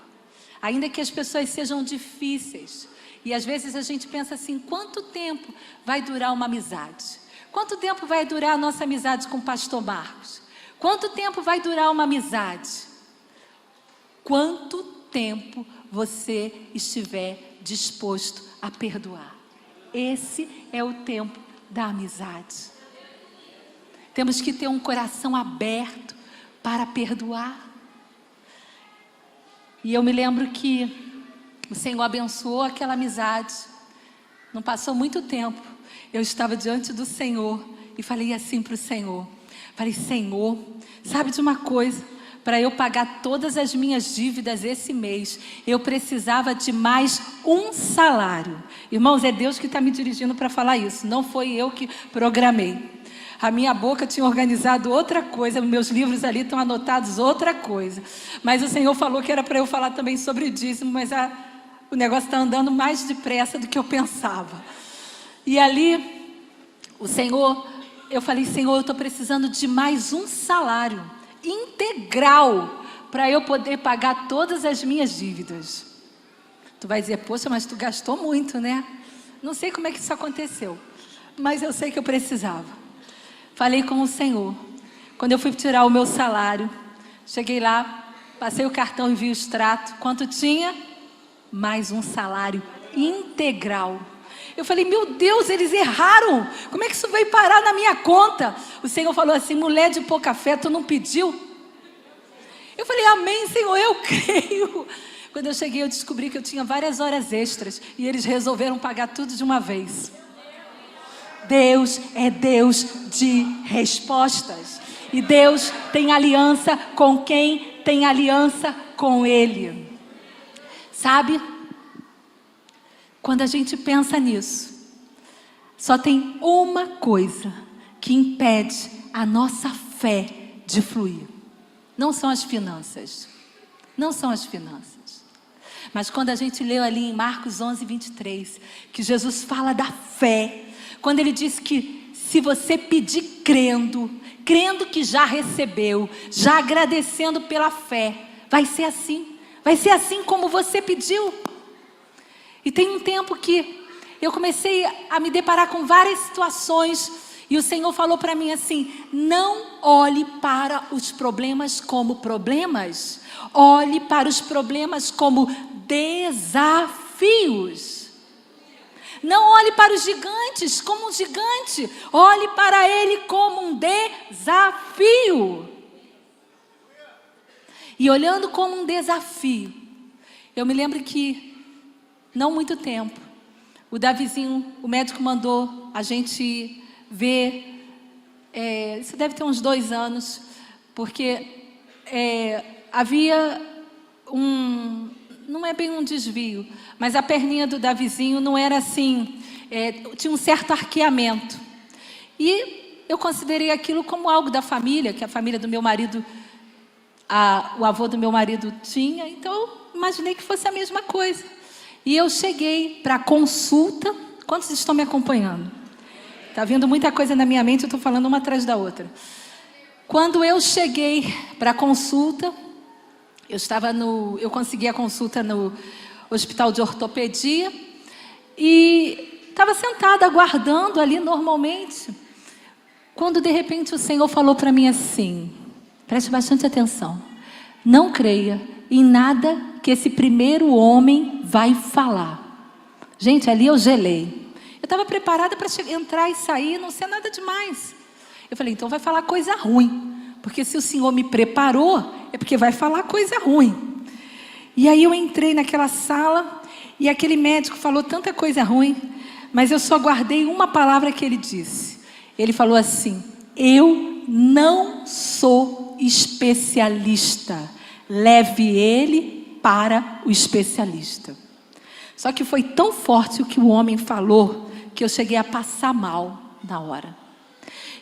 Ainda que as pessoas sejam difíceis, e às vezes a gente pensa assim: quanto tempo vai durar uma amizade? Quanto tempo vai durar a nossa amizade com o pastor Marcos? Quanto tempo vai durar uma amizade? Quanto tempo você estiver disposto a perdoar. Esse é o tempo da amizade. Temos que ter um coração aberto para perdoar. E eu me lembro que o Senhor abençoou aquela amizade. Não passou muito tempo, eu estava diante do Senhor e falei assim para o Senhor. Falei: Senhor, sabe de uma coisa? Para eu pagar todas as minhas dívidas esse mês, eu precisava de mais um salário. Irmãos, é Deus que está me dirigindo para falar isso. Não foi eu que programei. A minha boca tinha organizado outra coisa. Meus livros ali estão anotados outra coisa. Mas o Senhor falou que era para eu falar também sobre dízimo. Mas o negócio está andando mais depressa do que eu pensava. E ali, eu falei: Senhor, eu estou precisando de mais um salário integral para eu poder pagar todas as minhas dívidas. Tu vai dizer: poxa, mas tu gastou muito, né? Não sei como é que isso aconteceu, mas eu sei que eu precisava. Falei com o Senhor. Quando eu fui tirar o meu salário, cheguei lá, passei o cartão e vi o extrato. Quanto tinha? Mais um salário integral. Eu falei: meu Deus, eles erraram. Como é que isso veio parar na minha conta? O Senhor falou assim: mulher de pouca fé, tu não pediu? Eu falei: amém, Senhor, eu creio. Quando eu cheguei, eu descobri que eu tinha várias horas extras e eles resolveram pagar tudo de uma vez. Deus é Deus de respostas. E Deus tem aliança com quem tem aliança com Ele. Sabe? Quando a gente pensa nisso, só tem uma coisa que impede a nossa fé de fluir. Não são as finanças. Não são as finanças. Mas quando a gente leu ali em Marcos 11, 23, que Jesus fala da fé, quando ele diz que se você pedir crendo que já recebeu, já agradecendo pela fé, vai ser assim como você pediu. E tem um tempo que eu comecei a me deparar com várias situações, e o Senhor falou para mim assim: não olhe para os problemas como problemas, olhe para os problemas como desafios. Não olhe para os gigantes como um gigante, olhe para ele como um desafio. E olhando como um desafio, eu me lembro que, não muito tempo, o Davizinho, o médico mandou a gente ver, isso deve ter uns 2 anos, porque havia não é bem um desvio, mas a perninha do Davizinho não era assim, tinha um certo arqueamento. E eu considerei aquilo como algo da família, que a família do meu marido, o avô do meu marido tinha, então eu imaginei que fosse a mesma coisa. E eu cheguei para a consulta. Quantos estão me acompanhando? Está vindo muita coisa na minha mente, eu estou falando uma atrás da outra. Quando eu cheguei para a consulta, eu consegui a consulta no hospital de ortopedia e estava sentada aguardando ali normalmente, quando de repente o Senhor falou para mim assim: preste bastante atenção, não creia em nada que esse primeiro homem vai falar. Gente, ali eu gelei. Eu estava preparada para entrar e sair, não ser nada demais. Eu falei, então vai falar coisa ruim, porque se o Senhor me preparou, é porque vai falar coisa ruim. E aí eu entrei naquela sala, e aquele médico falou tanta coisa ruim, mas eu só guardei uma palavra que ele disse. Ele falou assim: eu não sou especialista, leve ele para o especialista. Só que foi tão forte o que o homem falou, que eu cheguei a passar mal na hora.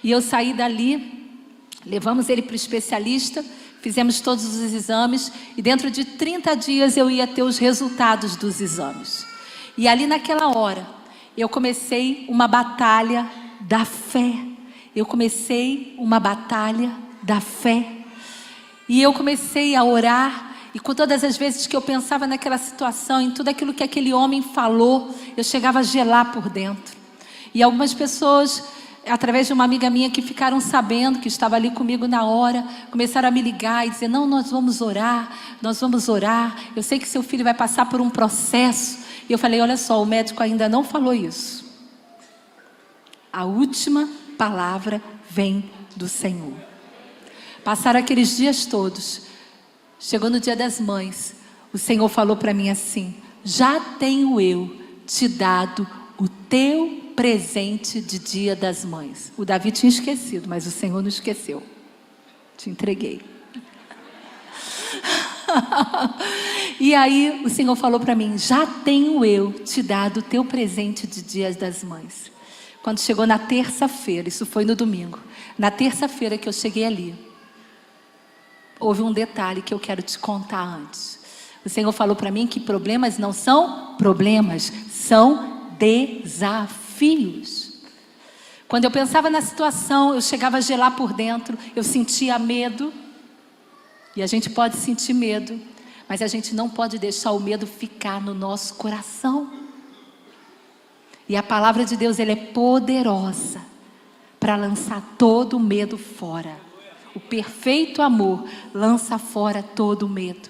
E eu saí dali, levamos ele para o especialista, fizemos todos os exames, e dentro de 30 dias eu ia ter os resultados dos exames. E ali naquela hora, eu comecei uma batalha da fé. E eu comecei a orar, e com todas as vezes que eu pensava naquela situação, em tudo aquilo que aquele homem falou, eu chegava a gelar por dentro. E algumas pessoas, através de uma amiga minha que ficaram sabendo, que estava ali comigo na hora, começaram a me ligar e dizer: não, nós vamos orar, eu sei que seu filho vai passar por um processo. E eu falei: olha só, o médico ainda não falou isso. A última palavra vem do Senhor. Passaram aqueles dias todos, chegou no Dia das Mães, o Senhor falou para mim assim: já tenho eu te dado o teu presente de Dia das Mães. O Davi tinha esquecido, mas o Senhor não esqueceu. Te entreguei. E aí o Senhor falou para mim: já tenho eu te dado o teu presente de Dia das Mães. Quando chegou na terça-feira, isso foi no domingo, na terça-feira que eu cheguei ali, houve um detalhe que eu quero te contar antes. O Senhor falou para mim que problemas não são problemas, são desafios. Quando eu pensava na situação, eu chegava a gelar por dentro, eu sentia medo. E a gente pode sentir medo, mas a gente não pode deixar o medo ficar no nosso coração. E a palavra de Deus, ela é poderosa para lançar todo o medo fora. O perfeito amor lança fora todo o medo.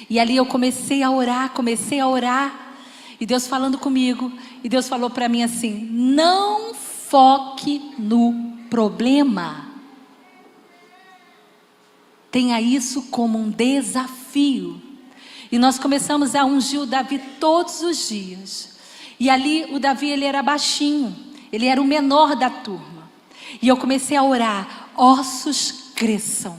E ali eu comecei a orar, e Deus falando comigo, e Deus falou para mim assim: não foque no problema. Tenha isso como um desafio. E nós começamos a ungir o Davi todos os dias. E ali o Davi, ele era baixinho, ele era o menor da turma. E eu comecei a orar: ossos cresçam,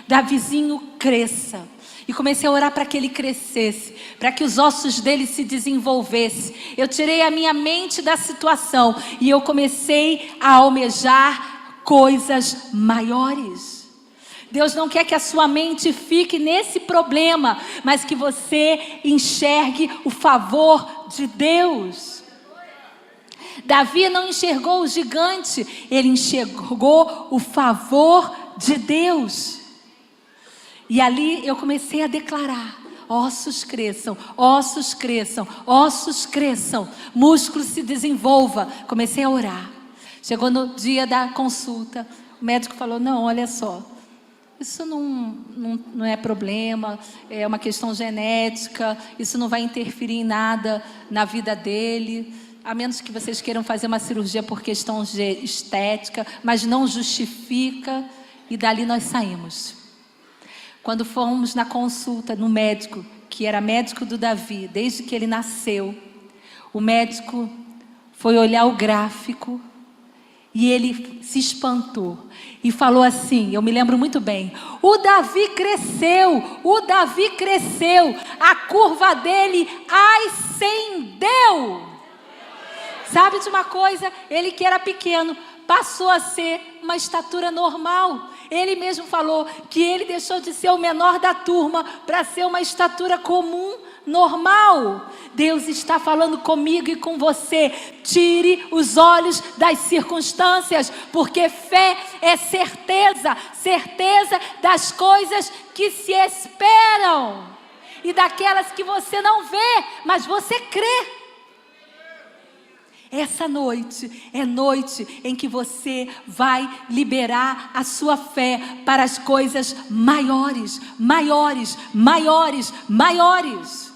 Davizinho cresça. E comecei a orar para que ele crescesse, para que os ossos dele se desenvolvessem. Eu tirei a minha mente da situação e eu comecei a almejar coisas maiores. Deus não quer que a sua mente fique nesse problema, mas que você enxergue o favor de Deus. Davi não enxergou o gigante, ele enxergou o favor de Deus. E ali eu comecei a declarar: ossos cresçam, ossos cresçam, ossos cresçam, músculo se desenvolva. Comecei a orar. Chegou no dia da consulta, o médico falou: não, olha só, isso não é problema, é uma questão genética, isso não vai interferir em nada na vida dele, a menos que vocês queiram fazer uma cirurgia por questão estética, mas não justifica. E dali nós saímos. Quando fomos na consulta no médico, que era médico do Davi, desde que ele nasceu, o médico foi olhar o gráfico e ele se espantou e falou assim, eu me lembro muito bem: o Davi cresceu, a curva dele ascendeu. Sabe de uma coisa? Ele que era pequeno passou a ser uma estatura normal. Ele mesmo falou que ele deixou de ser o menor da turma para ser uma estatura comum, normal. Deus está falando comigo e com você: tire os olhos das circunstâncias, porque fé é certeza, certeza das coisas que se esperam e daquelas que você não vê, mas você crê. Essa noite é noite em que você vai liberar a sua fé para as coisas maiores, maiores, maiores, maiores.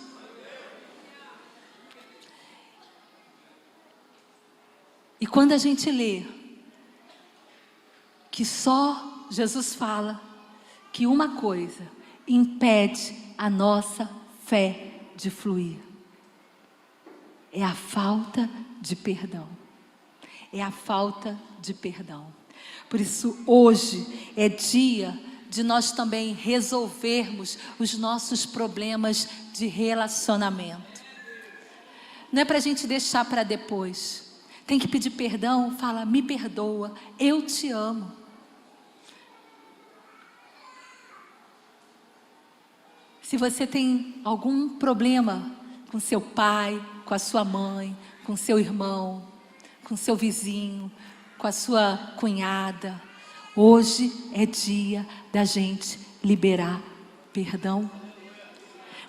E quando a gente lê que só Jesus fala que uma coisa impede a nossa fé de fluir, é a falta de perdão. É a falta de perdão. Por isso hoje é dia de nós também resolvermos os nossos problemas de relacionamento. Não é para a gente deixar para depois. Tem que pedir perdão, fala: me perdoa, eu te amo. Se você tem algum problema com seu pai, com a sua mãe, com seu irmão, com seu vizinho, com a sua cunhada, hoje é dia da gente liberar perdão.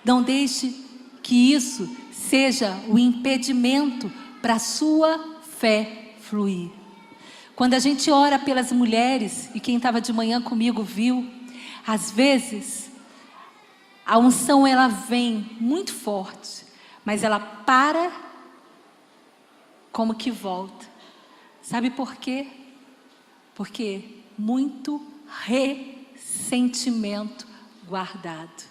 Não deixe que isso seja o impedimento para a sua fé fluir. Quando a gente ora pelas mulheres, e quem estava de manhã comigo viu, às vezes a unção ela vem muito forte, mas ela para, como que volta. Sabe por quê? Porque muito ressentimento guardado,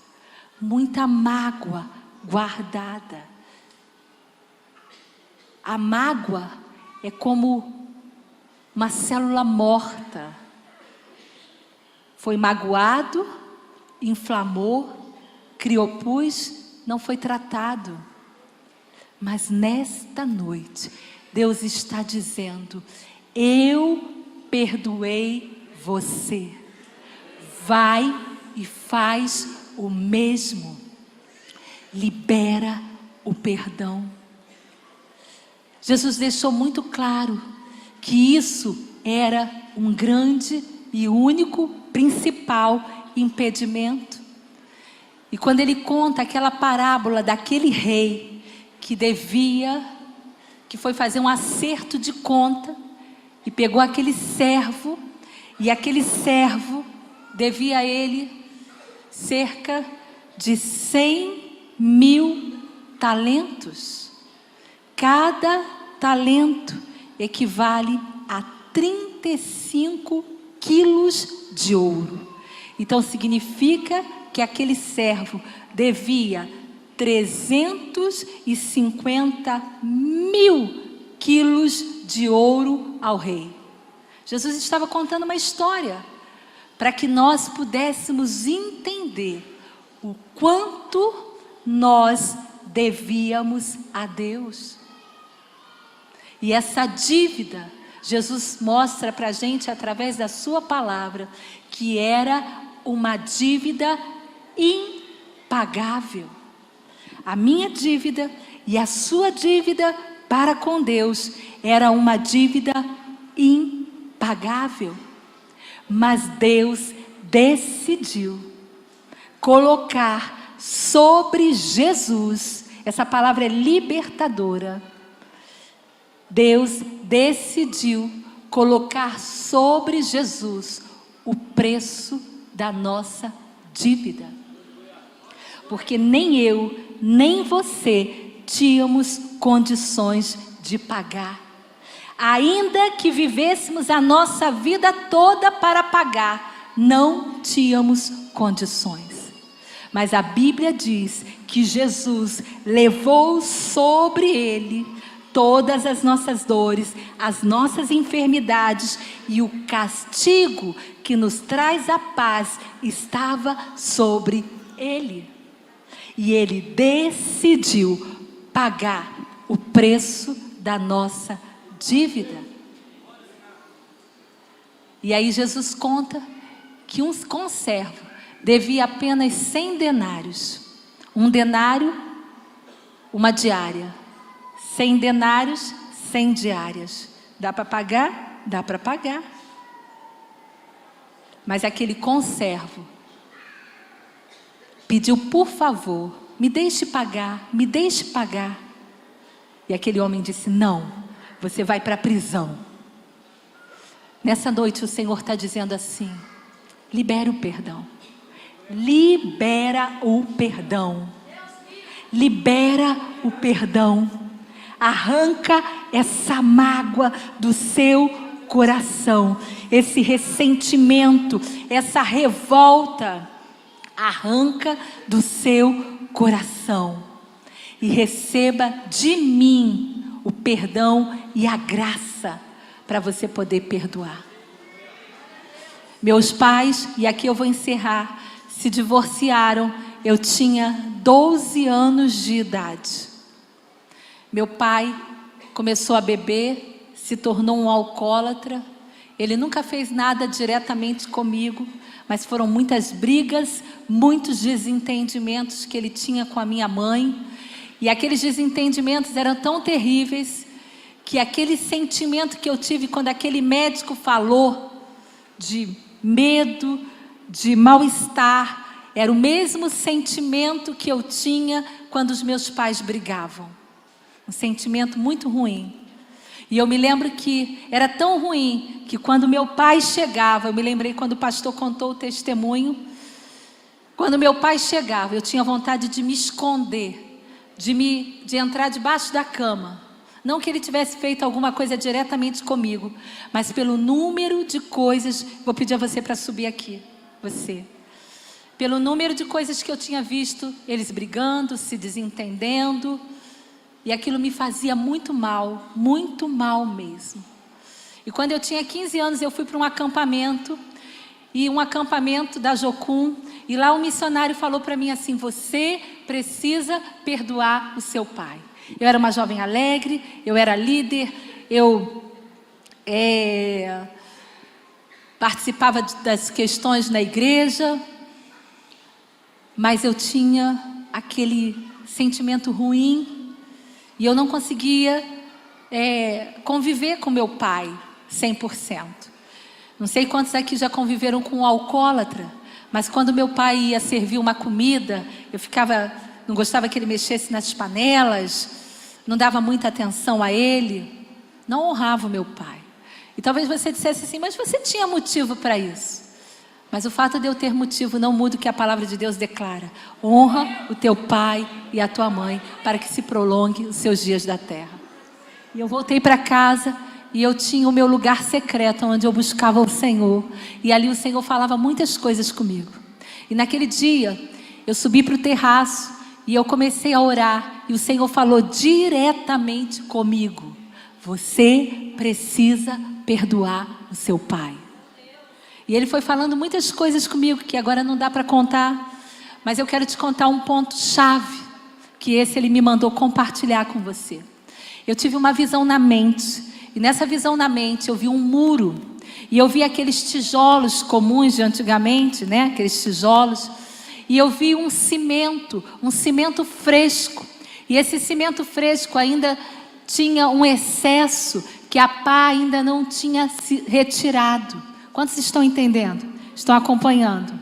muita mágoa guardada. A mágoa é como uma célula morta. Foi magoado, inflamou, criou pus, não foi tratado. Mas nesta noite, Deus está dizendo: eu perdoei você. Vai e faz o mesmo. Libera o perdão. Jesus deixou muito claro que isso era um grande e único, principal impedimento. E quando ele conta aquela parábola daquele rei que foi fazer um acerto de conta e pegou aquele servo, e aquele servo devia a ele cerca de 100.000 talentos. Cada talento equivale a 35 quilos de ouro. Então significa que aquele servo devia 350.000 quilos de ouro ao rei. Jesus estava contando uma história para que nós pudéssemos entender o quanto nós devíamos a Deus. E essa dívida Jesus mostra para a gente, através da sua palavra, que era uma dívida impagável. A minha dívida e a sua dívida para com Deus era uma dívida impagável. Mas Deus decidiu colocar sobre Jesus, essa palavra é libertadora. Deus decidiu colocar sobre Jesus o preço da nossa dívida. Porque nem eu, nem você tínhamos condições de pagar. Ainda que vivêssemos a nossa vida toda para pagar, não tínhamos condições. Mas a Bíblia diz que Jesus levou sobre ele todas as nossas dores, as nossas enfermidades, e o castigo que nos traz a paz estava sobre ele. E ele decidiu pagar o preço da nossa dívida. E aí Jesus conta que um conservo devia apenas 100 denários. Um denário, uma diária. 100 denários, 100 diárias. Dá para pagar? Dá para pagar. Mas aquele conservo pediu, por favor, me deixe pagar, me deixe pagar. E aquele homem disse, não, você vai para a prisão. Nessa noite o Senhor está dizendo assim, libera o perdão. Libera o perdão. Libera o perdão. Arranca essa mágoa do seu coração, esse ressentimento, essa revolta. Arranca do seu coração e receba de mim o perdão e a graça para você poder perdoar. Meus pais, e aqui eu vou encerrar, se divorciaram, eu tinha 12 anos de idade. Meu pai começou a beber, se tornou um alcoólatra. Ele nunca fez nada diretamente comigo, mas foram muitas brigas, muitos desentendimentos que ele tinha com a minha mãe. E aqueles desentendimentos eram tão terríveis que aquele sentimento que eu tive quando aquele médico falou de medo, de mal-estar, era o mesmo sentimento que eu tinha quando os meus pais brigavam. Um sentimento muito ruim. E eu me lembro que era tão ruim que quando meu pai chegava, eu me lembrei quando o pastor contou o testemunho, quando meu pai chegava, eu tinha vontade de me esconder, de entrar debaixo da cama. Não que ele tivesse feito alguma coisa diretamente comigo, mas pelo número de coisas, vou pedir a você para subir aqui, você. Pelo número de coisas que eu tinha visto, eles brigando, se desentendendo, e aquilo me fazia muito mal mesmo. E quando eu tinha 15 anos, eu fui para um acampamento, e um acampamento da Jocum, e lá um missionário falou para mim assim, você precisa perdoar o seu pai. Eu era uma jovem alegre, eu era líder, eu participava das questões na igreja, mas eu tinha aquele sentimento ruim, e eu não conseguia conviver com meu pai 100%. Não sei quantos aqui já conviveram com um alcoólatra, mas quando meu pai ia servir uma comida, eu não gostava que ele mexesse nas panelas, não dava muita atenção a ele, não honrava o meu pai. E talvez você dissesse assim, mas você tinha motivo para isso. Mas o fato de eu ter motivo não muda o que a palavra de Deus declara. Honra o teu pai e a tua mãe para que se prolongue os seus dias da terra. E eu voltei para casa e eu tinha o meu lugar secreto onde eu buscava o Senhor. E ali o Senhor falava muitas coisas comigo. E naquele dia eu subi para o terraço e eu comecei a orar. E o Senhor falou diretamente comigo. Você precisa perdoar o seu pai. E ele foi falando muitas coisas comigo que agora não dá para contar, mas eu quero te contar um ponto chave que ele me mandou compartilhar com você. eu tive uma visão na mente. E nessa visão na mente eu vi um muro. E eu vi aqueles tijolos comuns de antigamente, né? Aqueles tijolos. E eu vi um cimento fresco. E esse cimento fresco ainda tinha um excesso que a pá ainda não tinha se retirado. Quantos estão entendendo? Estão acompanhando?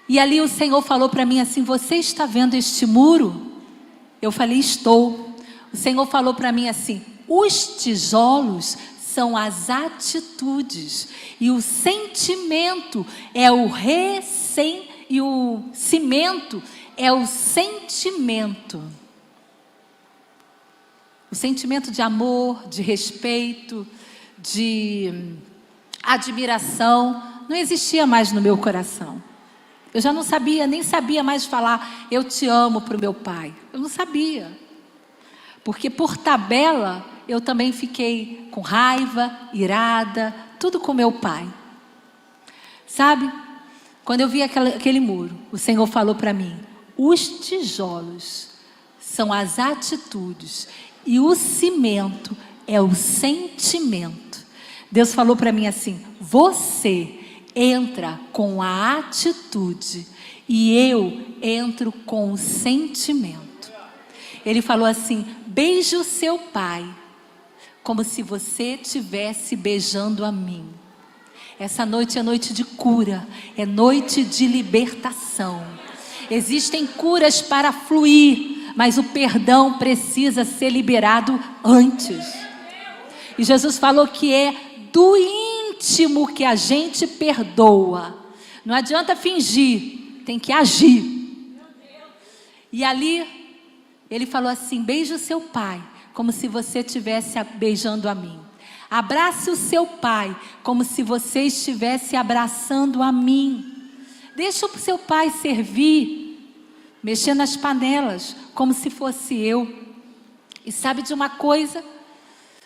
E ali o Senhor falou para mim assim: você está vendo este muro? Eu falei: estou. O Senhor falou para mim assim: os tijolos são as atitudes, e o sentimento é e o cimento é o sentimento. O sentimento de amor, de respeito, de admiração, não existia mais no meu coração. Eu já não sabia, nem sabia mais falar eu te amo para o meu pai. Eu não sabia. Porque por tabela, eu também fiquei com raiva, irada, tudo com meu pai. Sabe? Quando eu vi aquele muro, o Senhor falou para mim: os tijolos são as atitudes e o cimento é o sentimento. Deus falou para mim assim: você entra com a atitude e eu entro com o sentimento. Ele falou assim: beije o seu pai como se você estivesse beijando a mim. Essa noite é noite de cura, é noite de libertação. Existem curas para fluir, mas o perdão precisa ser liberado antes. E Jesus falou que é do íntimo que a gente perdoa. Não adianta fingir, tem que agir. E ali, ele falou assim: beije o seu pai como se você estivesse beijando a mim. Abrace o seu pai como se você estivesse abraçando a mim. Deixa o seu pai servir, mexer nas panelas como se fosse eu. E sabe de uma coisa?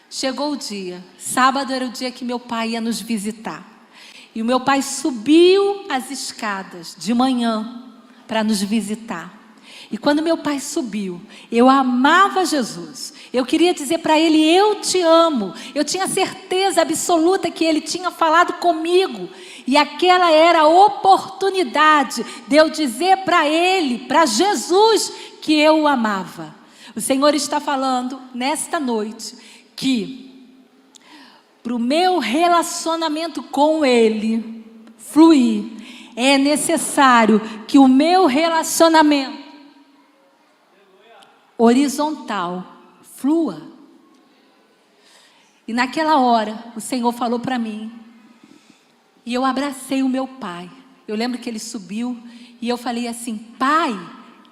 Chegou o dia, sábado era o dia que meu pai ia nos visitar. E o meu pai subiu as escadas de manhã para nos visitar. E quando meu pai subiu, eu amava Jesus. Eu queria dizer para ele: eu te amo. Eu tinha certeza absoluta que ele tinha falado comigo. E aquela era a oportunidade de eu dizer para ele, para Jesus, que eu o amava. O Senhor está falando nesta noite que para o meu relacionamento com ele fluir, é necessário que o meu relacionamento horizontal flua. E naquela hora o Senhor falou para mim, e eu abracei o meu pai. Eu lembro que ele subiu e eu falei assim: pai,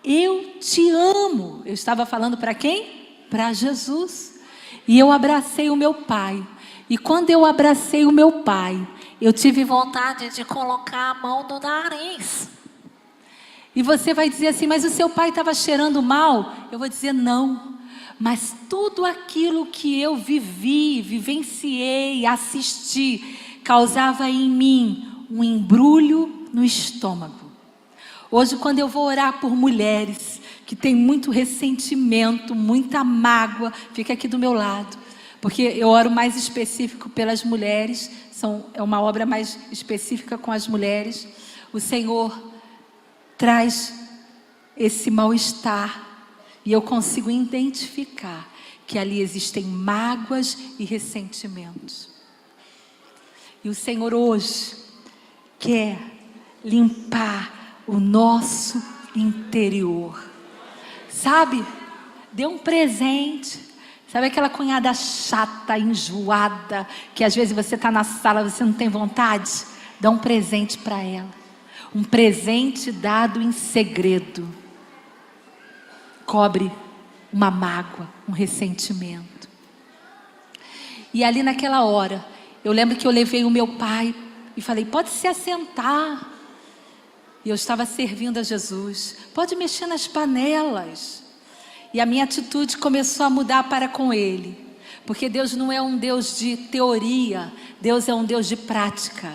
eu te amo. Eu estava falando para quem? Para Jesus. E eu abracei o meu pai. E quando eu abracei o meu pai, eu tive vontade de colocar a mão no nariz. E você vai dizer assim: mas o seu pai estava cheirando mal? Eu vou dizer: não. Mas tudo aquilo que eu vivi, vivenciei, assisti, causava em mim um embrulho no estômago. Hoje, quando eu vou orar por mulheres que têm muito ressentimento, muita mágoa, fica aqui do meu lado, porque eu oro mais específico pelas mulheres, é uma obra mais específica com as mulheres. O Senhor traz esse mal-estar e eu consigo identificar que ali existem mágoas e ressentimentos. E o Senhor hoje quer limpar o nosso interior. Sabe? Dê um presente. Sabe aquela cunhada chata, enjoada, que às vezes você está na sala, você não tem vontade? Dá um presente para ela. Um presente dado em segredo. Cobre uma mágoa, um ressentimento. E ali naquela hora, eu lembro que eu levei o meu pai e falei: pode se assentar. E eu estava servindo a Jesus. Pode mexer nas panelas. E a minha atitude começou a mudar para com ele. Porque Deus não é um Deus de teoria, Deus é um Deus de prática.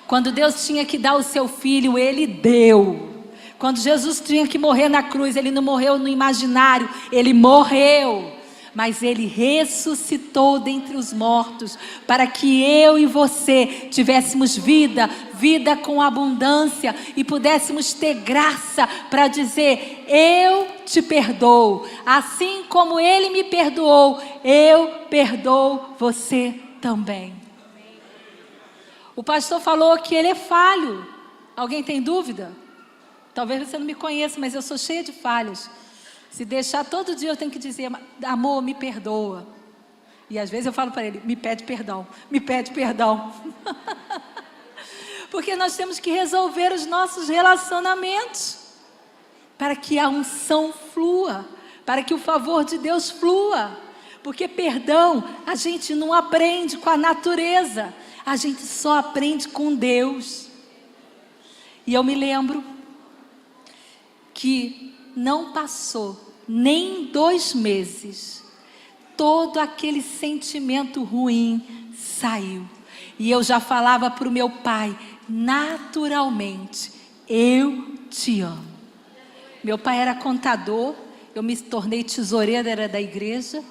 Quando Deus tinha que dar o seu filho, Ele deu. Quando Jesus tinha que morrer na cruz, Ele não morreu no imaginário, Ele morreu. mas Ele ressuscitou dentre os mortos, para que eu e você tivéssemos vida, vida com abundância, e pudéssemos ter graça para dizer: eu te perdoo, assim como Ele me perdoou, eu perdoo você também. O pastor falou que ele é falho. Alguém tem dúvida? Talvez você não me conheça, mas eu sou cheia de falhas. Se deixar, todo dia eu tenho que dizer: amor, me perdoa. E às vezes eu falo para ele: me pede perdão, me pede perdão. Porque nós temos que resolver os nossos relacionamentos, para que a unção flua, para que o favor de Deus flua. Porque perdão a gente não aprende com a natureza, a gente só aprende com Deus. E eu me lembro que não passou nem 2 meses, todo aquele sentimento ruim saiu. E eu já falava para o meu pai, naturalmente: eu te amo. Meu pai era contador, eu me tornei tesoureira da igreja,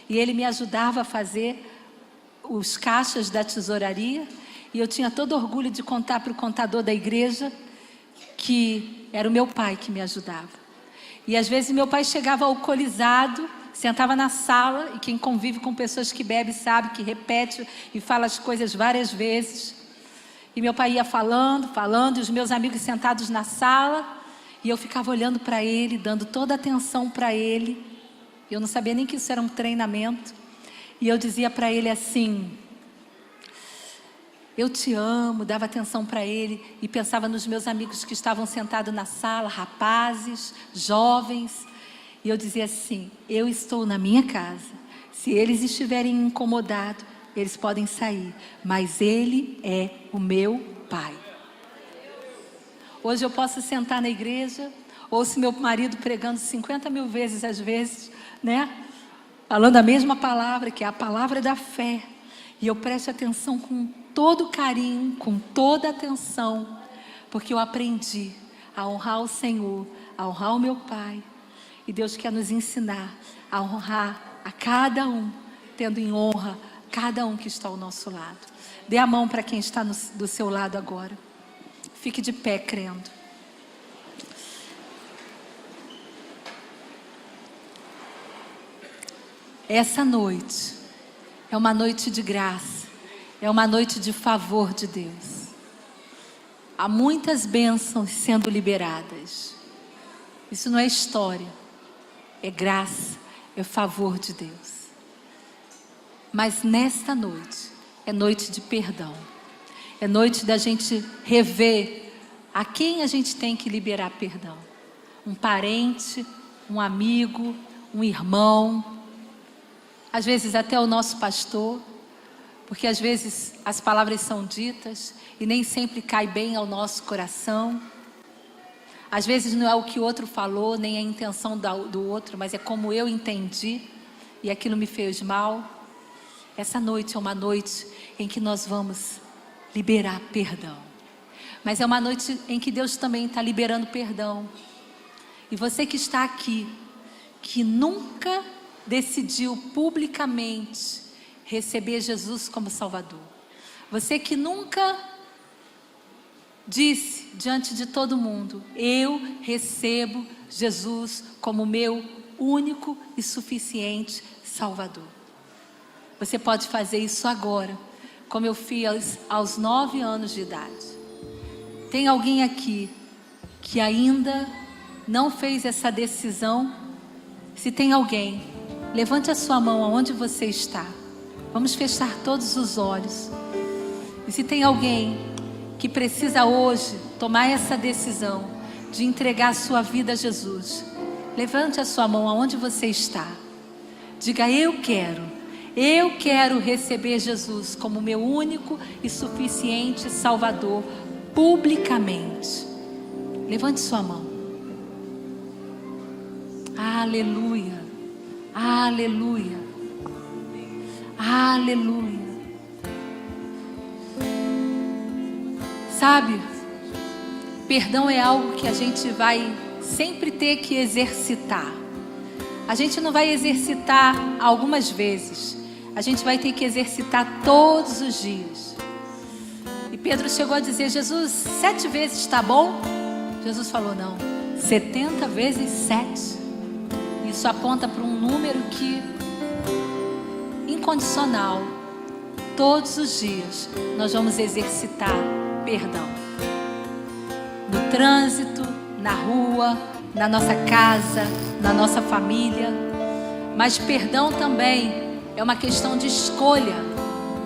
e ele me ajudava a fazer os caixas da tesouraria, e eu tinha todo orgulho de contar para o contador da igreja que era o meu pai que me ajudava. E às vezes meu pai chegava alcoolizado, sentava na sala, e quem convive com pessoas que bebem sabe que repete e fala as coisas várias vezes. E meu pai ia falando, e os meus amigos sentados na sala, e eu ficava olhando para ele, dando toda a atenção para ele. Eu não sabia nem que isso era um treinamento. E eu dizia para ele assim: eu te amo, dava atenção para ele, e pensava nos meus amigos que estavam sentados na sala, rapazes, jovens, e eu dizia assim: eu estou na minha casa, se eles estiverem incomodados, eles podem sair, mas Ele é o meu Pai. Hoje eu posso sentar na igreja, ouço meu marido pregando 50 mil vezes, às vezes, né? Falando a mesma palavra, que é a palavra da fé, e eu presto atenção com todo carinho, com toda atenção, porque eu aprendi a honrar o Senhor, a honrar o meu Pai, e Deus quer nos ensinar a honrar a cada um, tendo em honra cada um que está ao nosso lado. Dê a mão para quem está do seu lado agora. Fique de pé crendo. Essa noite é uma noite de graça, é uma noite de favor de Deus. Há muitas bênçãos sendo liberadas. Isso não é história, é graça, é favor de Deus. Mas nesta noite é noite de perdão. É noite da gente rever a quem a gente tem que liberar perdão. Um parente, um amigo, um irmão, às vezes até o nosso pastor, porque às vezes as palavras são ditas e nem sempre cai bem ao nosso coração. Às vezes não é o que o outro falou, nem a intenção do outro, mas é como eu entendi e aquilo me fez mal. Essa noite é uma noite em que nós vamos liberar perdão. Mas é uma noite em que Deus também está liberando perdão. E você que está aqui, que nunca decidiu publicamente receber Jesus como Salvador. Você que nunca disse diante de todo mundo: eu recebo Jesus como meu único e suficiente Salvador. Você pode fazer isso agora, como eu fiz aos 9 anos de idade. Tem alguém aqui que ainda não fez essa decisão? Se tem alguém, levante a sua mão aonde você está. Vamos fechar todos os olhos. E se tem alguém que precisa hoje tomar essa decisão de entregar a sua vida a Jesus, levante a sua mão aonde você está. Diga: eu quero receber Jesus como meu único e suficiente Salvador, publicamente. Levante sua mão. Aleluia, aleluia, aleluia. Sabe, perdão é algo que a gente vai sempre ter que exercitar. a gente não vai exercitar algumas vezes, a gente vai ter que exercitar todos os dias. E Pedro chegou a dizer: Jesus, 7 vezes está bom? Jesus falou: não, 70 vezes 7. Isso aponta para um número que incondicional. Todos os dias nós vamos exercitar perdão. No trânsito, na rua, na nossa casa, na nossa família. Mas perdão também é uma questão de escolha,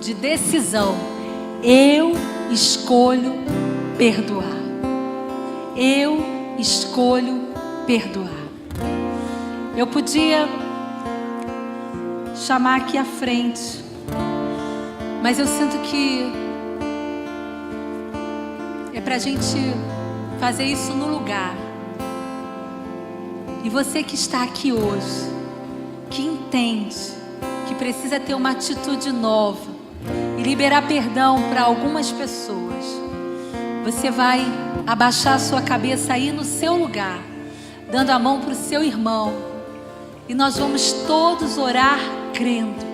de decisão. Eu escolho perdoar. Eu escolho perdoar. Eu podia chamar aqui à frente, mas eu sinto que é pra gente fazer isso no lugar. E você que está aqui hoje, que entende que precisa ter uma atitude nova e liberar perdão para algumas pessoas, você vai abaixar a sua cabeça aí no seu lugar, dando a mão para o seu irmão, e nós vamos todos orar crendo,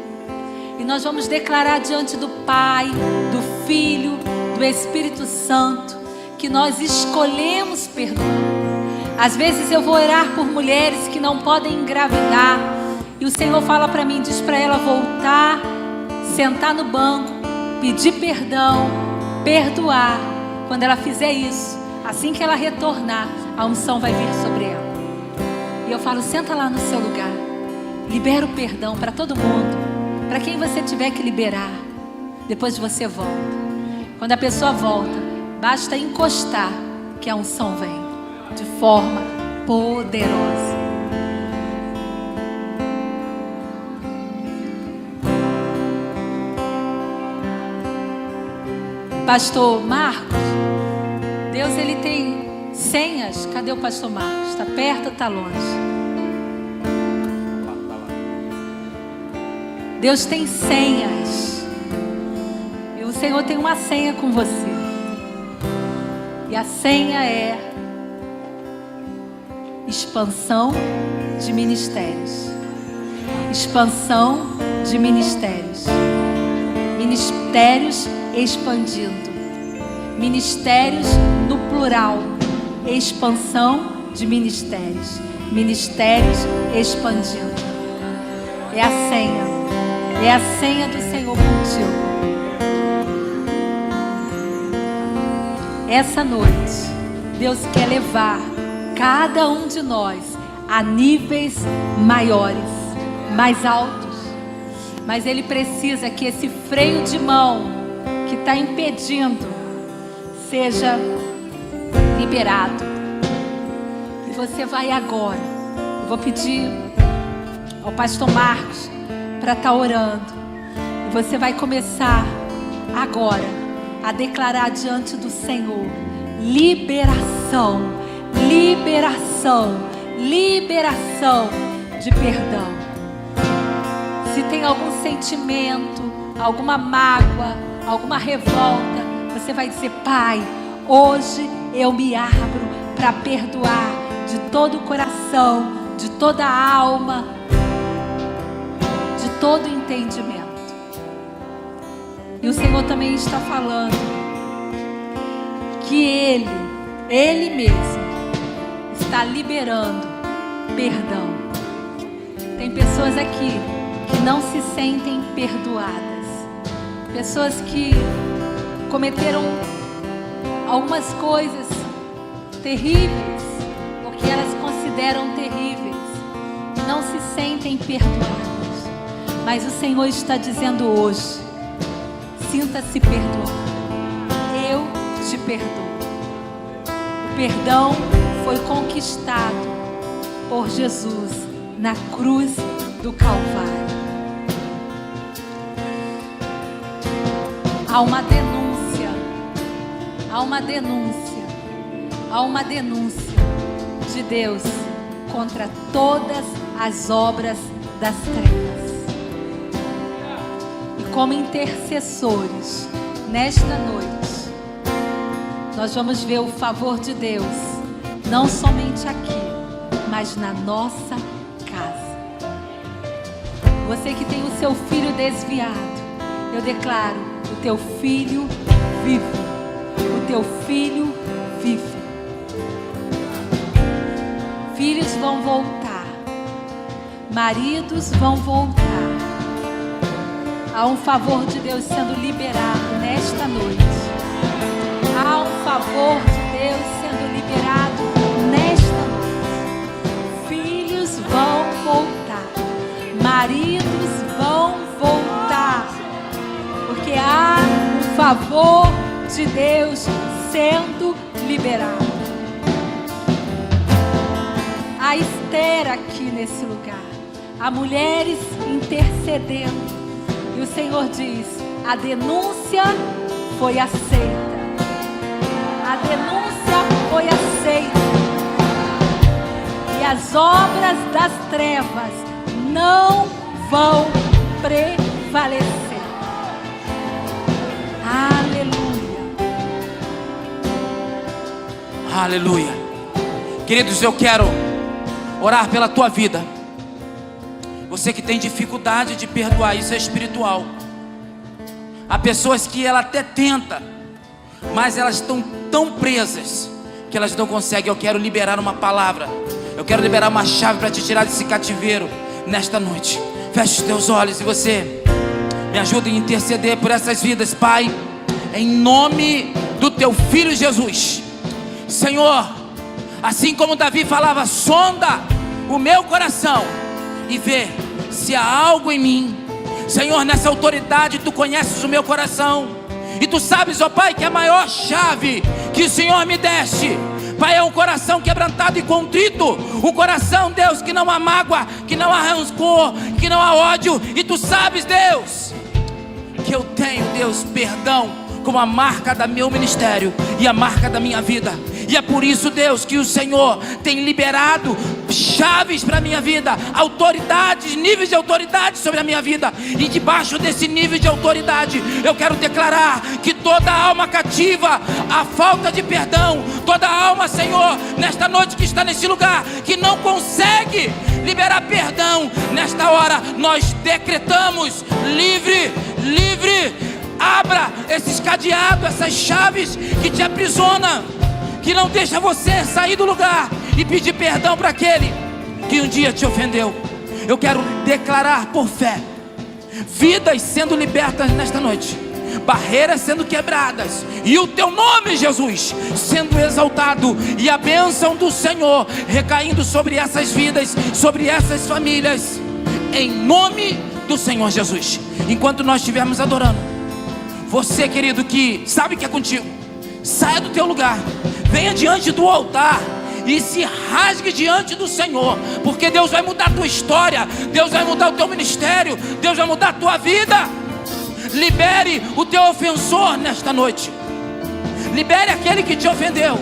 e nós vamos declarar diante do Pai, do Filho, do Espírito Santo, que nós escolhemos perdoar. Às vezes eu vou orar por mulheres que não podem engravidar, e o Senhor fala para mim, diz para ela voltar, sentar no banco, pedir perdão, perdoar. Quando ela fizer isso, assim que ela retornar, a unção vai vir sobre ela. E eu falo: senta lá no seu lugar, libera o perdão para todo mundo, para quem você tiver que liberar. Depois você volta. Quando a pessoa volta, basta encostar que a unção vem de forma poderosa. Pastor Marcos, Deus ele tem senhas. Cadê o pastor Marcos? Está perto ou está longe? Deus tem senhas. E o Senhor tem uma senha com você. E a senha é expansão de ministérios. Expansão de ministérios. Ministérios expandindo. Ministérios no plural. Expansão de ministérios. Ministérios expandindo. É a senha. É a senha do Senhor contigo. Essa noite, Deus quer levar cada um de nós a níveis maiores, mais altos. Mas Ele precisa que esse freio de mão que está impedindo seja liberado. E você vai agora. Eu vou pedir ao pastor Marcos para estar orando. E você vai começar agora a declarar diante do Senhor liberação, liberação, liberação de perdão. Se tem algum sentimento, alguma mágoa, alguma revolta, você vai dizer: Pai, hoje eu me abro para perdoar de todo o coração, de toda a alma, de todo o entendimento. E o Senhor também está falando que Ele mesmo está liberando perdão. Tem pessoas aqui que não se sentem perdoadas. Pessoas que cometeram algumas coisas terríveis, ou que elas consideram terríveis, não se sentem perdoadas. Mas o Senhor está dizendo hoje: sinta-se perdoado. Eu te perdoo. O perdão foi conquistado por Jesus na cruz do Calvário. Há uma denúncia, há uma denúncia, há uma denúncia de Deus contra todas as obras das trevas. E como intercessores, nesta noite, nós vamos ver o favor de Deus, não somente aqui, mas na nossa casa. Você que tem o seu filho desviado, eu declaro: o teu filho vive. O teu filho vive. Filhos vão voltar. Maridos vão voltar. Há um favor de Deus sendo liberado nesta noite. Há um favor de Deus sendo liberado nesta noite. Filhos vão voltar. Maridos vão voltar. Porque há um favor de Deus sendo liberado. Há Esther aqui nesse lugar. Há mulheres intercedendo. E o Senhor diz: a denúncia foi aceita. A denúncia foi aceita. E as obras das trevas não vão prevalecer. Aleluia. Aleluia. Queridos, eu quero orar pela tua vida. Você que tem dificuldade de perdoar, isso é espiritual. Há pessoas que ela até tenta, mas elas estão tão presas que elas não conseguem. Eu quero liberar uma palavra. Eu quero liberar uma chave para te tirar desse cativeiro nesta noite. Feche os teus olhos e você me ajuda a interceder por essas vidas, Pai, em nome do teu Filho Jesus. Senhor, assim como Davi falava: sonda o meu coração e vê se há algo em mim. Senhor, nessa autoridade tu conheces o meu coração. E tu sabes, ó Pai, que a maior chave que o Senhor me deste, Pai, é um coração quebrantado e contrito. Um coração, Deus, que não há mágoa, que não há rancor, que não há ódio. E tu sabes, Deus, que eu tenho, Deus, perdão como a marca do meu ministério e a marca da minha vida. E é por isso, Deus, que o Senhor tem liberado chaves para a minha vida, autoridades, níveis de autoridade sobre a minha vida. E debaixo desse nível de autoridade, eu quero declarar que toda alma cativa a falta de perdão, toda alma, Senhor, nesta noite que está nesse lugar, que não consegue liberar perdão, nesta hora nós decretamos livre, livre. Abra esses cadeados, essas chaves que te aprisionam, que não deixa você sair do lugar e pedir perdão para aquele que um dia te ofendeu. Eu quero declarar por fé vidas sendo libertas nesta noite, barreiras sendo quebradas, e o teu nome, Jesus, sendo exaltado, e a bênção do Senhor recaindo sobre essas vidas, sobre essas famílias, em nome do Senhor Jesus. Enquanto nós estivermos adorando, você, querido, que sabe que é contigo, saia do teu lugar, venha diante do altar e se rasgue diante do Senhor, porque Deus vai mudar a tua história, Deus vai mudar o teu ministério, Deus vai mudar a tua vida. Libere o teu ofensor nesta noite, libere aquele que te ofendeu.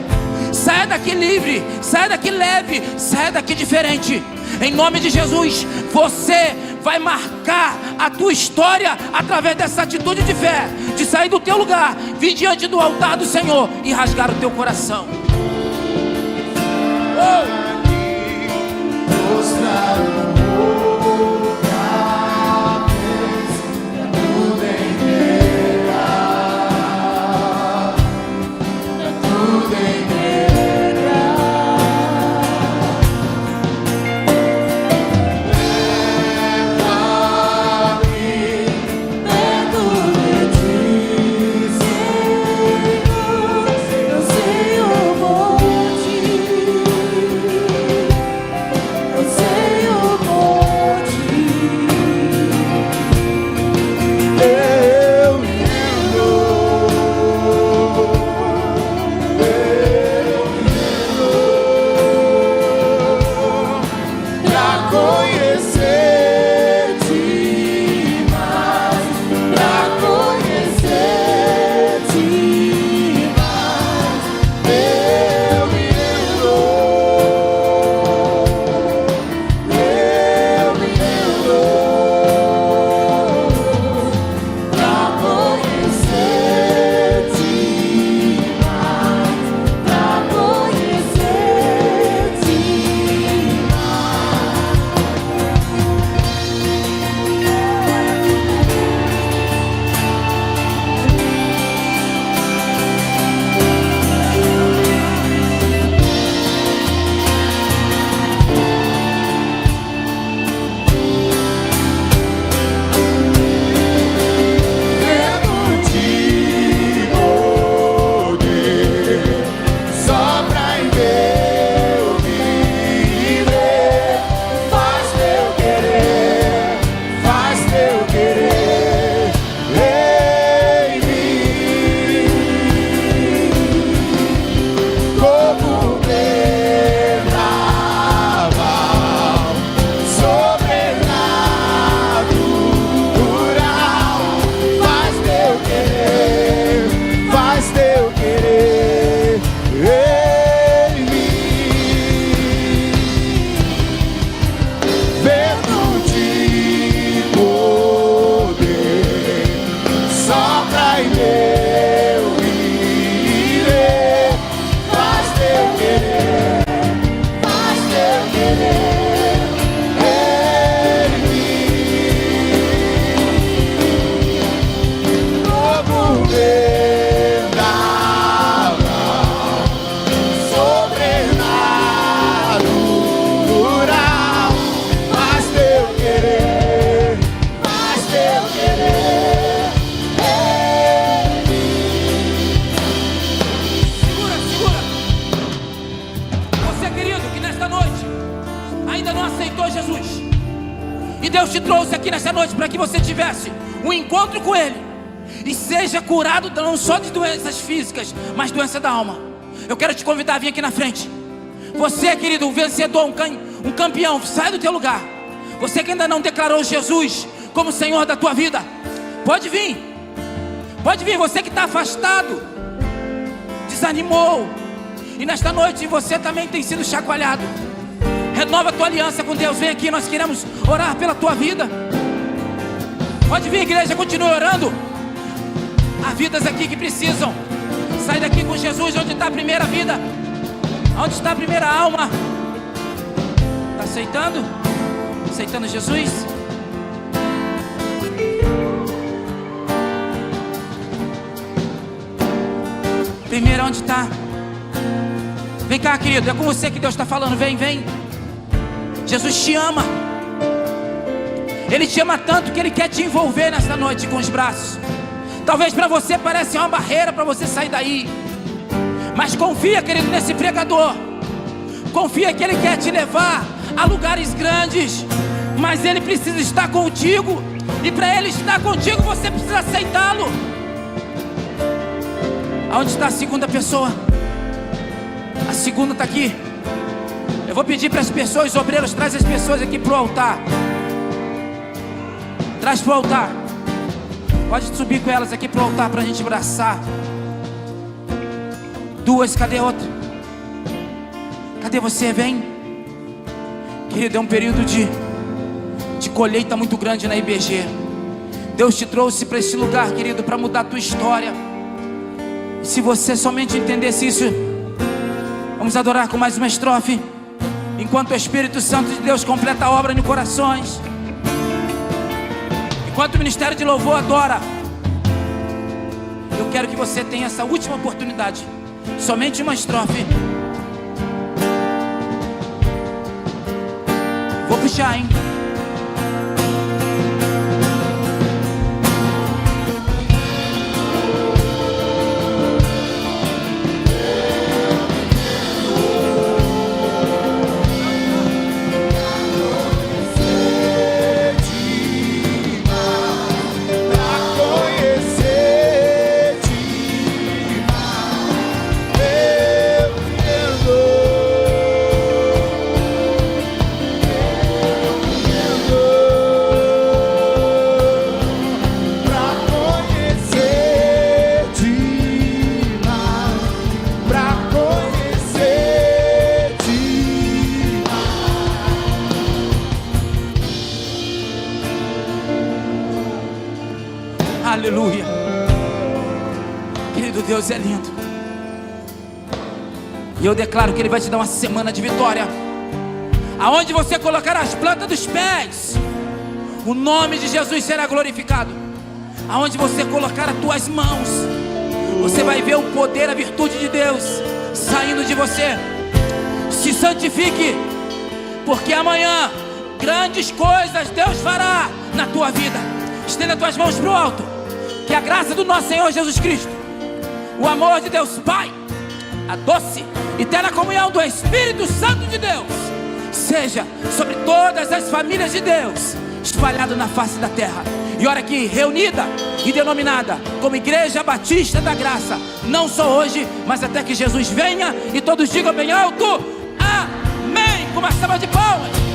Saia daqui livre, saia daqui leve, saia daqui diferente. Em nome de Jesus, você vai marcar a tua história através dessa atitude de fé, de sair do teu lugar, vir diante do altar do Senhor e rasgar o teu coração. Eu sei o não aceitou Jesus. E Deus te trouxe aqui nessa noite para que você tivesse um encontro com Ele e seja curado não só de doenças físicas, mas doença da alma. Eu quero te convidar a vir aqui na frente. Você, querido, um vencedor, um campeão, sai do teu lugar. Você que ainda não declarou Jesus como Senhor da tua vida, pode vir. Pode vir, você que está afastado, desanimou, e nesta noite você também tem sido chacoalhado. Renova a tua aliança com Deus. Vem aqui, nós queremos orar pela tua vida. Pode vir, igreja, continue orando. Há vidas aqui que precisam sair daqui com Jesus. Onde está a primeira vida? Onde está a primeira alma? Está aceitando? Aceitando Jesus? Primeiro, onde está? Vem cá, querido, é com você que Deus está falando. Vem, vem. Jesus te ama. Ele te ama tanto que Ele quer te envolver nesta noite com os braços. Talvez para você pareça uma barreira para você sair daí, mas confia, querido, nesse pregador. Confia que Ele quer te levar a lugares grandes, mas Ele precisa estar contigo. E para Ele estar contigo, você precisa aceitá-lo. Aonde está a segunda pessoa? A segunda está aqui. Eu vou pedir para as pessoas, obreiros, traz as pessoas aqui para o altar. Traz para o altar. Pode subir com elas aqui para o altar para a gente abraçar. Duas, cadê a outra? Cadê você? Vem. Querido, é um período de colheita muito grande na IBG. Deus te trouxe para esse lugar, querido, para mudar a tua história. E se você somente entendesse isso, vamos adorar com mais uma estrofe, enquanto o Espírito Santo de Deus completa a obra em corações. Enquanto o Ministério de Louvor adora, eu quero que você tenha essa última oportunidade. Somente uma estrofe. Vou puxar, hein? Aleluia. Querido, Deus é lindo. E eu declaro que Ele vai te dar uma semana de vitória. Aonde você colocar as plantas dos pés, o nome de Jesus será glorificado. Aonde você colocar as tuas mãos, você vai ver o poder, a virtude de Deus saindo de você. Se santifique, porque amanhã grandes coisas Deus fará na tua vida. Estenda as tuas mãos para o alto. Que a graça do nosso Senhor Jesus Cristo, o amor de Deus Pai, a doce e eterna comunhão do Espírito Santo de Deus seja sobre todas as famílias de Deus espalhadas na face da terra. E ora aqui, reunida e denominada como Igreja Batista da Graça, não só hoje, mas até que Jesus venha. E todos digam bem alto: amém, com uma salva de palmas.